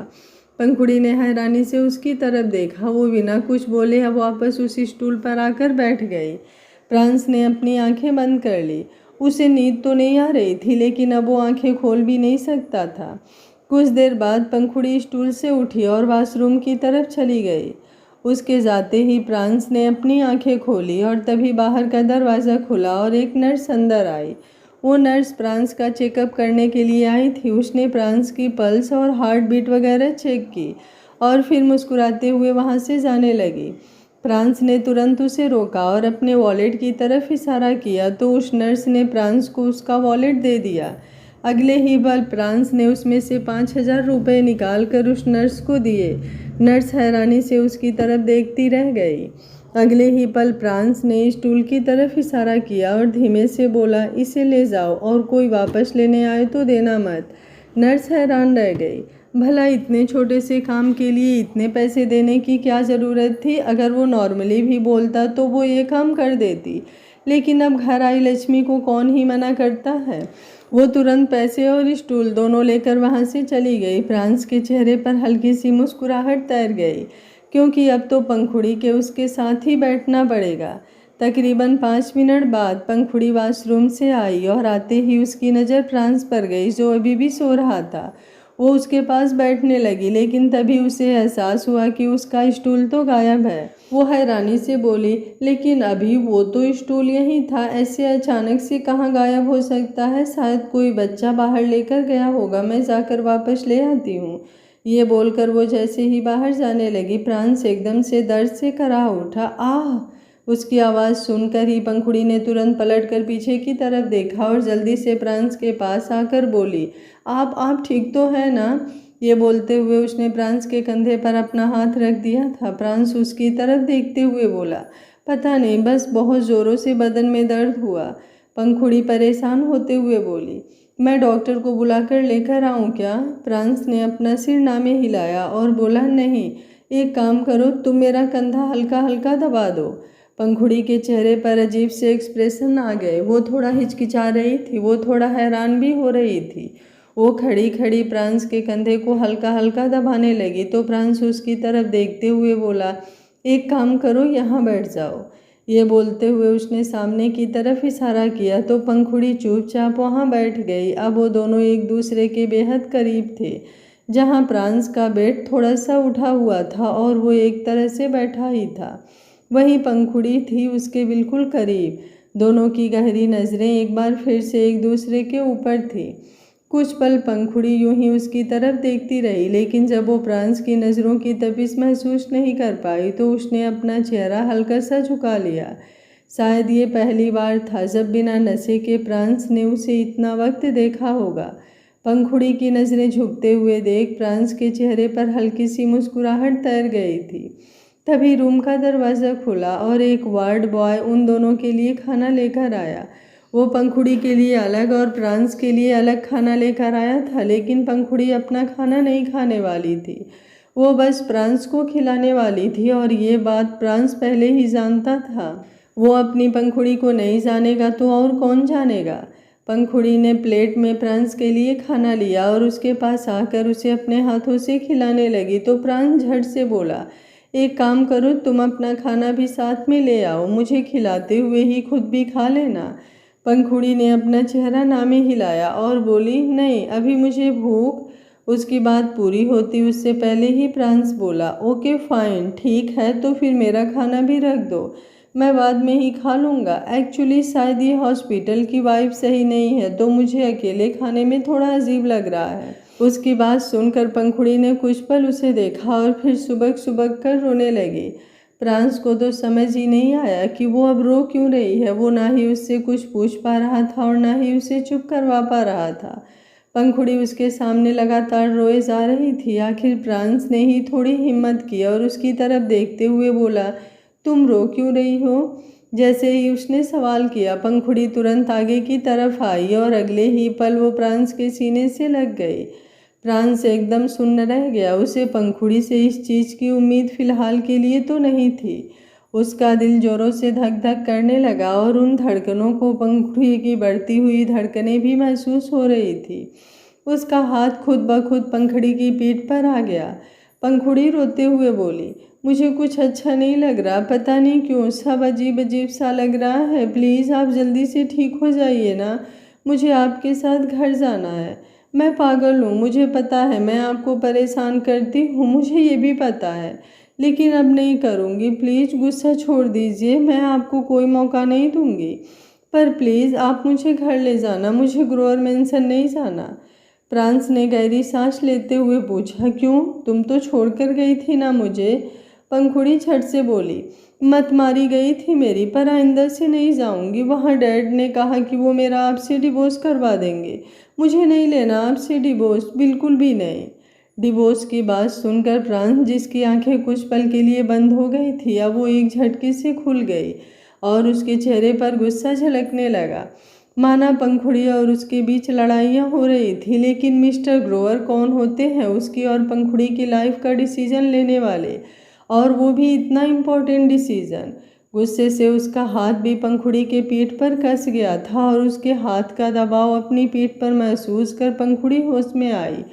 पंखुड़ी ने हैरानी से उसकी तरफ देखा। वो बिना कुछ बोले अब वापस उसी स्टूल पर आकर बैठ गई। प्रांस ने अपनी आंखें बंद कर ली। उसे नींद तो नहीं आ रही थी, लेकिन अब वो आंखें खोल भी नहीं सकता था। कुछ देर बाद पंखुड़ी स्टूल से उठी और वॉशरूम की तरफ चली गई। उसके जाते ही प्रांस ने अपनी आंखें खोली और तभी बाहर का दरवाज़ा खुला और एक नर्स अंदर आई। वो नर्स प्रांस का चेकअप करने के लिए आई थी। उसने प्रांस की पल्स और हार्ट बीट वगैरह चेक की और फिर मुस्कुराते हुए वहाँ से जाने लगी। प्रांस ने तुरंत उसे रोका और अपने वॉलेट की तरफ इशारा किया तो उस नर्स ने प्रांस को उसका वॉलेट दे दिया। अगले ही पल प्रांस ने उसमें से 5,000 रुपये निकाल कर उस नर्स को दिए। नर्स हैरानी से उसकी तरफ देखती रह गई। अगले ही पल प्रांस ने स्टूल की तरफ इशारा किया और धीमे से बोला, इसे ले जाओ और कोई वापस लेने आए तो देना मत। नर्स हैरान रह गई। भला इतने छोटे से काम के लिए इतने पैसे देने की क्या ज़रूरत थी? अगर वो नॉर्मली भी बोलता तो वो ये काम कर देती, लेकिन अब घर आई लक्ष्मी को कौन ही मना करता है। वो तुरंत पैसे और स्टूल दोनों लेकर वहाँ से चली गई। प्रांस के चेहरे पर हल्की सी मुस्कुराहट तैर गई, क्योंकि अब तो पंखुड़ी के उसके साथ ही बैठना पड़ेगा। तकरीबन 5 मिनट बाद पंखुड़ी वॉशरूम से आई और आते ही उसकी नज़र प्रांस पर गई, जो अभी भी सो रहा था। वो उसके पास बैठने लगी, लेकिन तभी उसे एहसास हुआ कि उसका स्टूल तो गायब है। वो हैरानी से बोली, लेकिन अभी वो तो स्टूल यहीं था, ऐसे अचानक से कहाँ गायब हो सकता है? शायद कोई बच्चा बाहर लेकर गया होगा, मैं जाकर वापस ले आती हूँ। ये बोलकर वो जैसे ही बाहर जाने लगी, प्रांस एकदम से दर्द से कराह उठा। आह! उसकी आवाज़ सुनकर ही पंखुड़ी ने तुरंत पलटकर पीछे की तरफ देखा और जल्दी से प्रांस के पास आकर बोली, आप ठीक तो है ना? ये बोलते हुए उसने प्रांस के कंधे पर अपना हाथ रख दिया था। प्रांस उसकी तरफ देखते हुए बोला, पता नहीं, बस बहुत ज़ोरों से बदन में दर्द हुआ। पंखुड़ी परेशान होते हुए बोली, मैं डॉक्टर को बुलाकर लेकर आऊँ क्या? प्रांस ने अपना सिर ना में हिलाया और बोला, नहीं, एक काम करो, तुम मेरा कंधा हल्का हल्का दबा दो। पंखुड़ी के चेहरे पर अजीब से एक्सप्रेशन आ गए। वो थोड़ा हिचकिचा रही थी, वो थोड़ा हैरान भी हो रही थी। वो खड़ी खड़ी प्रांस के कंधे को हल्का हल्का दबाने लगी तो प्रांस उसकी तरफ देखते हुए बोला, एक काम करो, यहाँ बैठ जाओ। ये बोलते हुए उसने सामने की तरफ इशारा किया तो पंखुड़ी चुपचाप वहाँ बैठ गई। अब वो दोनों एक दूसरे के बेहद करीब थे। जहाँ प्रांस का बेड थोड़ा सा उठा हुआ था और वो एक तरह से बैठा ही था, वहीं पंखुड़ी थी उसके बिल्कुल करीब। दोनों की गहरी नज़रें एक बार फिर से एक दूसरे के ऊपर थी। कुछ पल पंखुड़ी यूं ही उसकी तरफ देखती रही, लेकिन जब वो प्रांस की नज़रों की तपिश महसूस नहीं कर पाई तो उसने अपना चेहरा हल्का सा झुका लिया। शायद ये पहली बार था जब बिना नशे के प्रांस ने उसे इतना वक्त देखा होगा। पंखुड़ी की नज़रें झुकते हुए देख प्रांस के चेहरे पर हल्की सी मुस्कुराहट तैर गई थी। तभी रूम का दरवाज़ा खुला और एक वार्ड बॉय उन दोनों के लिए खाना लेकर आया। वो पंखुड़ी के लिए अलग और प्रांस के लिए अलग खाना लेकर आया था, लेकिन पंखुड़ी अपना खाना नहीं खाने वाली थी। वो बस प्रांस को खिलाने वाली थी और ये बात प्रांस पहले ही जानता था। वो अपनी पंखुड़ी को नहीं जानेगा तो और कौन जानेगा। पंखुड़ी ने प्लेट में प्रांस के लिए खाना लिया और उसके पास आकर उसे अपने हाथों से खिलाने लगी तो प्रांस झट से बोला, एक काम करो, तुम अपना खाना भी साथ में ले आओ, मुझे खिलाते हुए ही खुद भी खा लेना। पंखुड़ी ने अपना चेहरा ना में हिलाया और बोली, नहीं, अभी मुझे भूख। उसकी बात पूरी होती उससे पहले ही प्रांस बोला, ओके फाइन, ठीक है, तो फिर मेरा खाना भी रख दो, मैं बाद में ही खा लूँगा। एक्चुअली शायद ये हॉस्पिटल की वाइब सही नहीं है तो मुझे अकेले खाने में थोड़ा अजीब लग रहा है। उसकी बात सुनकर पंखुड़ी ने कुछ पल उसे देखा और फिर सुबक सुबक कर रोने लगी। प्रांस को तो समझ ही नहीं आया कि वो अब रो क्यों रही है। वो ना ही उससे कुछ पूछ पा रहा था और ना ही उसे चुप करवा पा रहा था। पंखुड़ी उसके सामने लगातार रोए जा रही थी। आखिर प्रांस ने ही थोड़ी हिम्मत की और उसकी तरफ देखते हुए बोला, तुम रो क्यों रही हो? जैसे ही उसने सवाल किया, पंखुड़ी तुरंत आगे की तरफ आई और अगले ही पल वो प्रांस के सीने से लग गई। प्रांस एकदम सुन्न रह गया। उसे पंखुड़ी से इस चीज़ की उम्मीद फिलहाल के लिए तो नहीं थी। उसका दिल जोरों से धक धक करने लगा और उन धड़कनों को पंखुड़ी की बढ़ती हुई धड़कनें भी महसूस हो रही थी। उसका हाथ खुद ब खुद पंखुड़ी की पीठ पर आ गया। पंखुड़ी रोते हुए बोली, मुझे कुछ अच्छा नहीं लग रहा, पता नहीं क्यों, सब अजीब अजीब सा लग रहा है। प्लीज़ आप जल्दी से ठीक हो जाइए ना, मुझे आपके साथ घर जाना है। मैं पागल हूँ, मुझे पता है, मैं आपको परेशान करती हूँ, मुझे ये भी पता है, लेकिन अब नहीं करूँगी। प्लीज़ गुस्सा छोड़ दीजिए, मैं आपको कोई मौका नहीं दूँगी, पर प्लीज़ आप मुझे घर ले जाना, मुझे ग्रोवर मेंशन नहीं जाना। प्रांस ने गहरी सांस लेते हुए पूछा, क्यों, तुम तो छोड़कर गई थी ना मुझे? पंखुड़ी झट से बोली, मत मारी गई थी मेरी, पर आइंदा से नहीं जाऊंगी। वहाँ डैड ने कहा कि वो मेरा आपसे डिवोर्स करवा देंगे। मुझे नहीं लेना आपसे डिवोर्स, बिल्कुल भी नहीं। डिवोर्स की बात सुनकर प्रांस, जिसकी आंखें कुछ पल के लिए बंद हो गई थी, अब वो एक झटके से खुल गई और उसके चेहरे पर गुस्सा झलकने लगा। माना पंखुड़ी और उसके बीच लड़ाइयाँ हो रही थी, लेकिन मिस्टर ग्रोवर कौन होते हैं उसकी और पंखुड़ी की लाइफ का डिसीजन लेने वाले, और वो भी इतना इम्पोर्टेंट डिसीजन। गुस्से से उसका हाथ भी पंखुड़ी के पीठ पर कस गया था और उसके हाथ का दबाव अपनी पीठ पर महसूस कर पंखुड़ी होश में आई।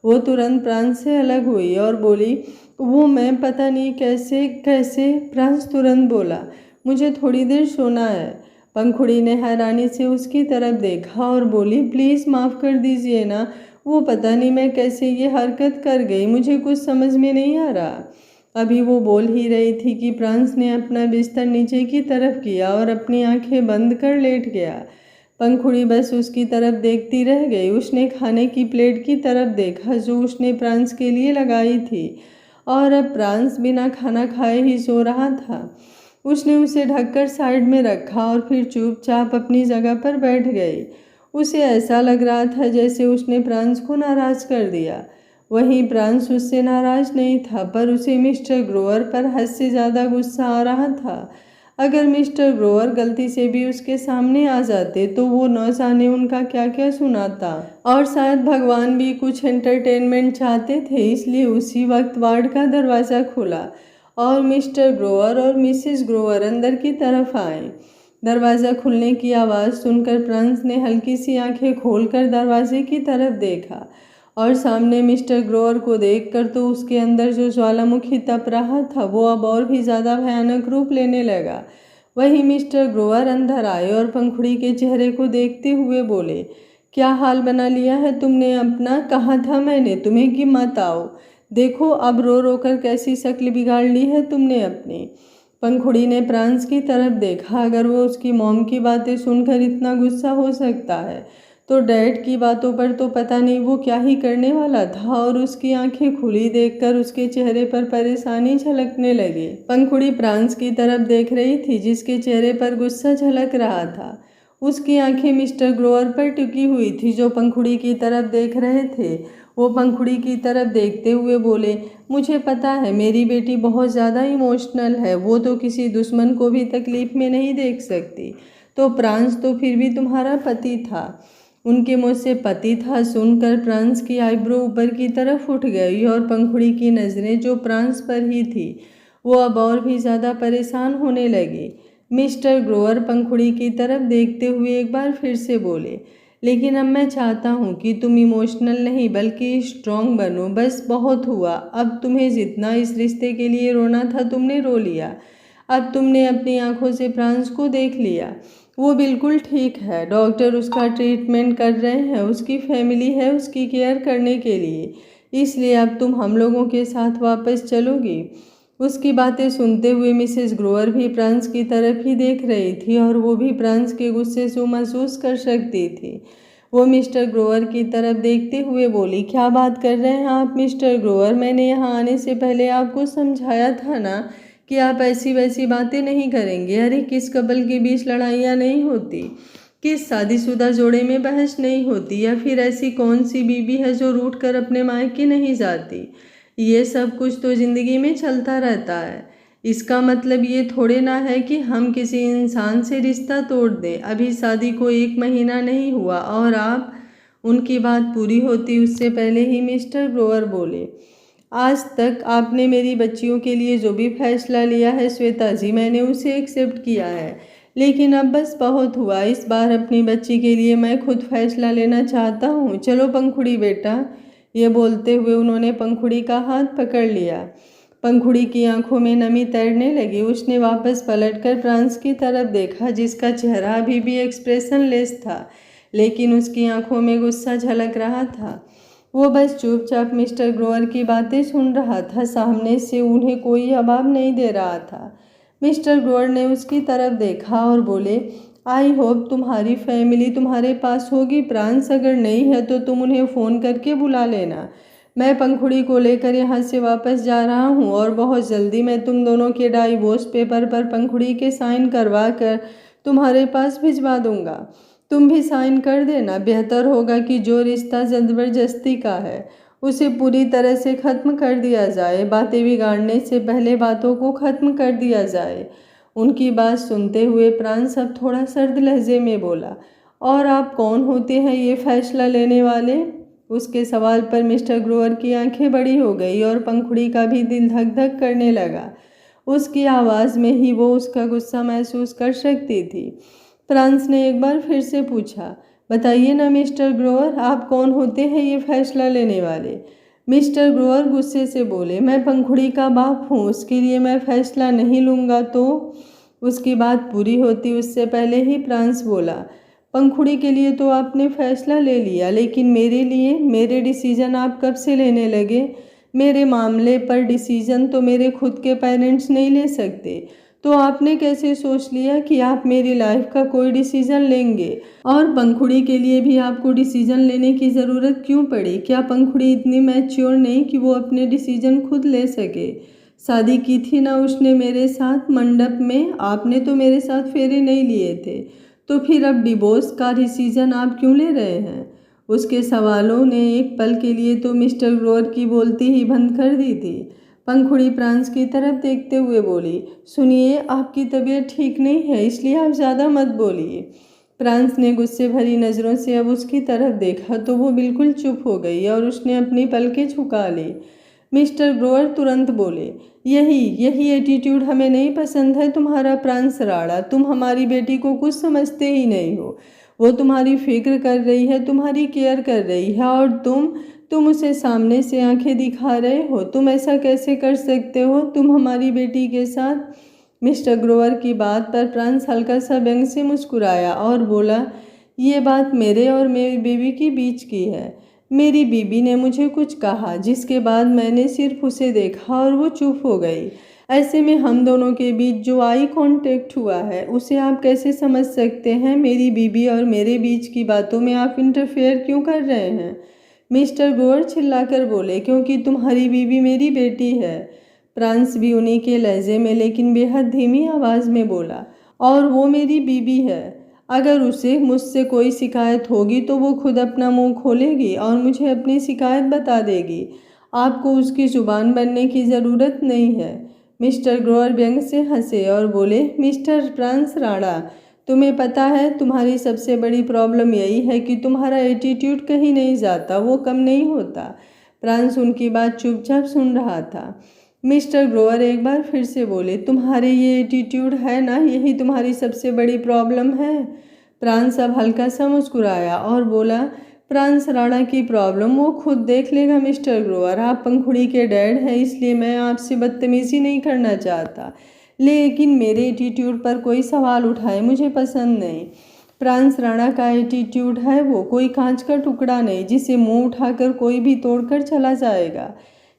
वो तुरंत प्रांस से अलग हुई और बोली, वो मैं पता नहीं कैसे कैसे। प्रांस तुरंत बोला, मुझे थोड़ी देर सोना है। पंखुड़ी ने हैरानी से उसकी तरफ देखा और बोली, प्लीज़ माफ़ कर दीजिए ना, वो पता नहीं मैं कैसे ये हरकत कर गई, मुझे कुछ समझ में नहीं आ रहा। अभी वो बोल ही रही थी कि प्रांस ने अपना बिस्तर नीचे की तरफ किया और अपनी आंखें बंद कर लेट गया। पंखुड़ी बस उसकी तरफ देखती रह गई। उसने खाने की प्लेट की तरफ देखा जो उसने प्रांस के लिए लगाई थी, और अब प्रांस बिना खाना खाए ही सो रहा था। उसने उसे ढककर साइड में रखा और फिर चुपचाप अपनी जगह पर बैठ गई। उसे ऐसा लग रहा था जैसे उसने प्रांस को नाराज कर दिया। वहीं प्रांस उससे नाराज नहीं था, पर उसे मिस्टर ग्रोवर पर हद से ज़्यादा गुस्सा आ रहा था। अगर मिस्टर ग्रोवर गलती से भी उसके सामने आ जाते तो वो न जाने उनका क्या क्या सुनाता। और शायद भगवान भी कुछ एंटरटेनमेंट चाहते थे, इसलिए उसी वक्त वार्ड का दरवाज़ा खुला और मिस्टर ग्रोवर और मिसेस ग्रोवर अंदर की तरफ आए। दरवाज़ा खुलने की आवाज़ सुनकर प्रांस ने हल्की सी आंखें खोलकर दरवाजे की तरफ देखा, और सामने मिस्टर ग्रोवर को देखकर तो उसके अंदर जो ज्वालामुखी तप रहा था वो अब और भी ज़्यादा भयानक रूप लेने लगा। वहीं मिस्टर ग्रोवर अंदर आए और पंखुड़ी के चेहरे को देखते हुए बोले, क्या हाल बना लिया है तुमने अपना? कहा था मैंने तुम्हें कि मत आओ। देखो अब रो रो कर कैसी शक्ल बिगाड़ ली है तुमने अपनी। पंखुड़ी ने प्रांस की तरफ देखा। अगर वो उसकी मॉम की बातें सुनकर इतना गुस्सा हो सकता है तो डैड की बातों पर तो पता नहीं वो क्या ही करने वाला था। और उसकी आंखें खुली देखकर उसके चेहरे पर परेशानी झलकने लगी। पंखुड़ी प्रांस की तरफ देख रही थी जिसके चेहरे पर गुस्सा झलक रहा था। उसकी आंखें मिस्टर ग्रोवर पर टिकी हुई थी जो पंखुड़ी की तरफ देख रहे थे। वो पंखुड़ी की तरफ देखते हुए बोले, मुझे पता है मेरी बेटी बहुत ज़्यादा इमोशनल है, वो तो किसी दुश्मन को भी तकलीफ में नहीं देख सकती। तो प्रांस तो फिर भी तुम्हारा पति था। उनके मुँह से पति था सुनकर प्रांस की आईब्रो ऊपर की तरफ उठ गई और पंखुड़ी की नज़रें जो प्रांस पर ही थी वो अब और भी ज़्यादा परेशान होने लगी। मिस्टर ग्रोवर पंखुड़ी की तरफ देखते हुए एक बार फिर से बोले, लेकिन अब मैं चाहता हूँ कि तुम इमोशनल नहीं बल्कि स्ट्रॉन्ग बनो। बस बहुत हुआ, अब तुम्हें जितना इस रिश्ते के लिए रोना था तुमने रो लिया। अब तुमने अपनी आंखों से प्रांस को देख लिया, वो बिल्कुल ठीक है। डॉक्टर उसका ट्रीटमेंट कर रहे हैं, उसकी फैमिली है उसकी केयर करने के लिए, इसलिए अब तुम हम लोगों के साथ वापस चलोगी। उसकी बातें सुनते हुए मिसेस ग्रोवर भी प्रांस की तरफ ही देख रही थी और वो भी प्रांस के गुस्से से महसूस कर सकती थी। वो मिस्टर ग्रोवर की तरफ देखते हुए बोली, क्या बात कर रहे हैं आप मिस्टर ग्रोवर? मैंने यहाँ आने से पहले आपको समझाया था ना कि आप ऐसी वैसी बातें नहीं करेंगे। अरे किस कपल के बीच लड़ाइयाँ नहीं होती, किस शादीशुदा जोड़े में बहस नहीं होती, या फिर ऐसी कौन सी बीबी है जो रूठ कर अपने मायके नहीं जाती। ये सब कुछ तो ज़िंदगी में चलता रहता है। इसका मतलब ये थोड़े ना है कि हम किसी इंसान से रिश्ता तोड़ दें। अभी शादी को 1 महीना नहीं हुआ और आप। उनकी बात पूरी होती उससे पहले ही मिस्टर ग्रोवर बोले, आज तक आपने मेरी बच्चियों के लिए जो भी फैसला लिया है श्वेता जी, मैंने उसे एक्सेप्ट किया है, लेकिन अब बस बहुत हुआ। इस बार अपनी बच्ची के लिए मैं खुद फैसला लेना चाहता हूँ। चलो पंखुड़ी बेटा। ये बोलते हुए उन्होंने पंखुड़ी का हाथ पकड़ लिया। पंखुड़ी की आंखों में नमी तैरने लगी। उसने वापस पलटकर प्रांस की तरफ देखा जिसका चेहरा अभी भी एक्सप्रेशनलेस था, लेकिन उसकी आंखों में गुस्सा झलक रहा था। वो बस चुपचाप मिस्टर ग्रोवर की बातें सुन रहा था, सामने से उन्हें कोई जवाब नहीं दे रहा था। मिस्टर ग्रोवर ने उसकी तरफ देखा और बोले, आई होप तुम्हारी फैमिली तुम्हारे पास होगी प्रांस, अगर नहीं है तो तुम उन्हें फ़ोन करके बुला लेना। मैं पंखुड़ी को लेकर यहाँ से वापस जा रहा हूँ और बहुत जल्दी मैं तुम दोनों के डाइवोर्स पेपर पर पंखुड़ी के साइन करवा कर तुम्हारे पास भिजवा दूँगा। तुम भी साइन कर देना। बेहतर होगा कि जो रिश्ता ज़बरदस्ती का है उसे पूरी तरह से ख़त्म कर दिया जाए। बातें बिगाड़ने से पहले बातों को ख़त्म कर दिया जाए। उनकी बात सुनते हुए प्रांस अब थोड़ा सर्द लहजे में बोला, और आप कौन होते हैं ये फैसला लेने वाले? उसके सवाल पर मिस्टर ग्रोवर की आंखें बड़ी हो गई और पंखुड़ी का भी दिल धक धक करने लगा। उसकी आवाज़ में ही वो उसका गुस्सा महसूस कर सकती थी। प्रांस ने एक बार फिर से पूछा, बताइए ना मिस्टर ग्रोवर, आप कौन होते हैं ये फैसला लेने वाले? मिस्टर ग्रोवर गुस्से से बोले, मैं पंखुड़ी का बाप हूँ, उसके लिए मैं फैसला नहीं लूँगा तो। उसकी बात पूरी होती उससे पहले ही प्रांस बोला, पंखुड़ी के लिए तो आपने फैसला ले लिया, लेकिन मेरे लिए मेरे डिसीजन आप कब से लेने लगे? मेरे मामले पर डिसीजन तो मेरे खुद के पेरेंट्स नहीं ले सकते, तो आपने कैसे सोच लिया कि आप मेरी लाइफ का कोई डिसीजन लेंगे? और पंखुड़ी के लिए भी आपको डिसीजन लेने की ज़रूरत क्यों पड़ी? क्या पंखुड़ी इतनी मैच्योर नहीं कि वो अपने डिसीजन खुद ले सके? शादी की थी ना उसने मेरे साथ मंडप में, आपने तो मेरे साथ फेरे नहीं लिए थे, तो फिर अब डिवोर्स का डिसीजन आप क्यों ले रहे हैं? उसके सवालों ने एक पल के लिए तो मिस्टर ग्रोवर की बोलती ही बंद कर दी थी। पंखुड़ी प्रांस की तरफ देखते हुए बोली, सुनिए, आपकी तबीयत ठीक नहीं है, इसलिए आप ज़्यादा मत बोलिए। प्रांस ने गुस्से भरी नज़रों से अब उसकी तरफ देखा तो वो बिल्कुल चुप हो गई और उसने अपनी पलकें झुका ली। मिस्टर ग्रोवर तुरंत बोले, यही एटीट्यूड हमें नहीं पसंद है तुम्हारा प्रांस राणा। तुम हमारी बेटी को कुछ समझते ही नहीं हो। वो तुम्हारी फिक्र कर रही है, तुम्हारी केयर कर रही है, और तुम उसे सामने से आंखें दिखा रहे हो। तुम ऐसा कैसे कर सकते हो, तुम हमारी बेटी के साथ? मिस्टर ग्रोवर की बात पर प्रांस हल्का सा व्यंग से मुस्कुराया और बोला, ये बात मेरे और मेरी बेबी के बीच की है। मेरी बीबी ने मुझे कुछ कहा, जिसके बाद मैंने सिर्फ उसे देखा और वो चुप हो गई। ऐसे में हम दोनों के बीच जो आई कांटेक्ट हुआ है, उसे आप कैसे समझ सकते हैं? मेरी बीबी और मेरे बीच की बातों में आप इंटरफेयर क्यों कर रहे हैं? मिस्टर ग्रोवर चिल्लाकर बोले, क्योंकि तुम्हारी बीबी मेरी बेटी है। प्रांस भी उन्हीं के लहजे में लेकिन बेहद धीमी आवाज़ में बोला, और वो मेरी बीबी है। अगर उसे मुझसे कोई शिकायत होगी तो वो खुद अपना मुंह खोलेगी और मुझे अपनी शिकायत बता देगी। आपको उसकी ज़ुबान बनने की ज़रूरत नहीं है। मिस्टर ग्रोवर व्यंग से हंसे और बोले, मिस्टर प्रांस राणा, तुम्हें पता है तुम्हारी सबसे बड़ी प्रॉब्लम यही है कि तुम्हारा एटीट्यूड कहीं नहीं जाता, वो कम नहीं होता। प्रांस उनकी बात चुपचाप सुन रहा था। मिस्टर ग्रोवर एक बार फिर से बोले, तुम्हारे ये एटीट्यूड है ना, यही तुम्हारी सबसे बड़ी प्रॉब्लम है। प्रांस अब हल्का सा मुस्कुराया और बोला, प्रांस राणा की प्रॉब्लम वो खुद देख लेगा मिस्टर ग्रोवर। आप पंखुड़ी के डैड हैं, इसलिए मैं आपसे बदतमीजी नहीं करना चाहता, लेकिन मेरे एटीट्यूड पर कोई सवाल उठाए मुझे पसंद नहीं। प्रांस राणा का एटीट्यूड है वो कोई कांच का टुकड़ा नहीं जिसे मुंह उठाकर कोई भी तोड़कर चला जाएगा।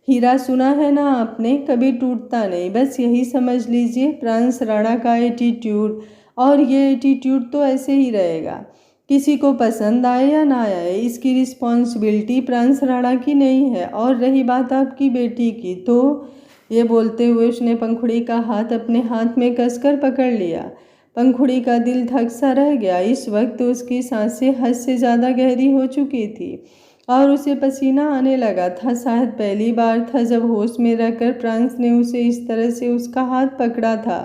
हीरा सुना है ना आपने, कभी टूटता नहीं, बस यही समझ लीजिए प्रांस राणा का एटीट्यूड। और ये एटीट्यूड तो ऐसे ही रहेगा, किसी को पसंद आए या ना आए, इसकी रिस्पॉन्सिबिलिटी प्रांस राणा की नहीं है। और रही बात आपकी बेटी की, तो ये बोलते हुए उसने पंखुड़ी का हाथ अपने हाथ में कसकर पकड़ लिया। पंखुड़ी का दिल धक सा रह गया। इस वक्त उसकी सांसें हद से ज़्यादा गहरी हो चुकी थी और उसे पसीना आने लगा था। शायद पहली बार था जब होश में रहकर प्रांस ने उसे इस तरह से उसका हाथ पकड़ा था।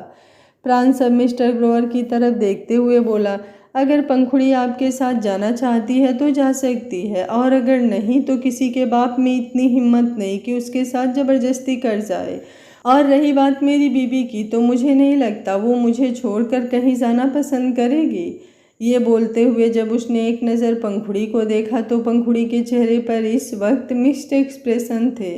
प्रांस अब मिस्टर ग्रोवर की तरफ देखते हुए बोला, अगर पंखुड़ी आपके साथ जाना चाहती है तो जा सकती है, और अगर नहीं तो किसी के बाप में इतनी हिम्मत नहीं कि उसके साथ ज़बरदस्ती कर जाए। और रही बात मेरी बीबी की, तो मुझे नहीं लगता वो मुझे छोड़कर कहीं जाना पसंद करेगी। ये बोलते हुए जब उसने एक नज़र पंखुड़ी को देखा तो पंखुड़ी के चेहरे पर इस वक्त मिक्स्ड एक्सप्रेशन थे।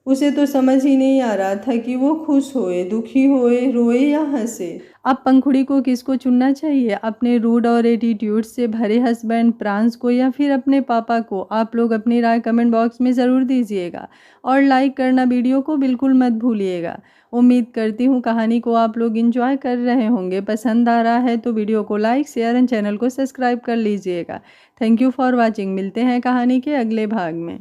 उसे तो समझ ही नहीं आ रहा था कि वो खुश होए, दुखी होए, रोए या हंसे। अब पंखुड़ी को किसको चुनना चाहिए, अपने रूड और एटीट्यूड से भरे हस्बैंड प्रांस को या फिर अपने पापा को? आप लोग अपनी राय कमेंट बॉक्स में ज़रूर दीजिएगा और लाइक करना वीडियो को बिल्कुल मत भूलिएगा। उम्मीद करती हूँ कहानी को आप लोग एंजॉय कर रहे होंगे। पसंद आ रहा है तो वीडियो को लाइक, शेयर एंड चैनल को सब्सक्राइब कर लीजिएगा। Thank you for watching. मिलते हैं कहानी के अगले भाग में।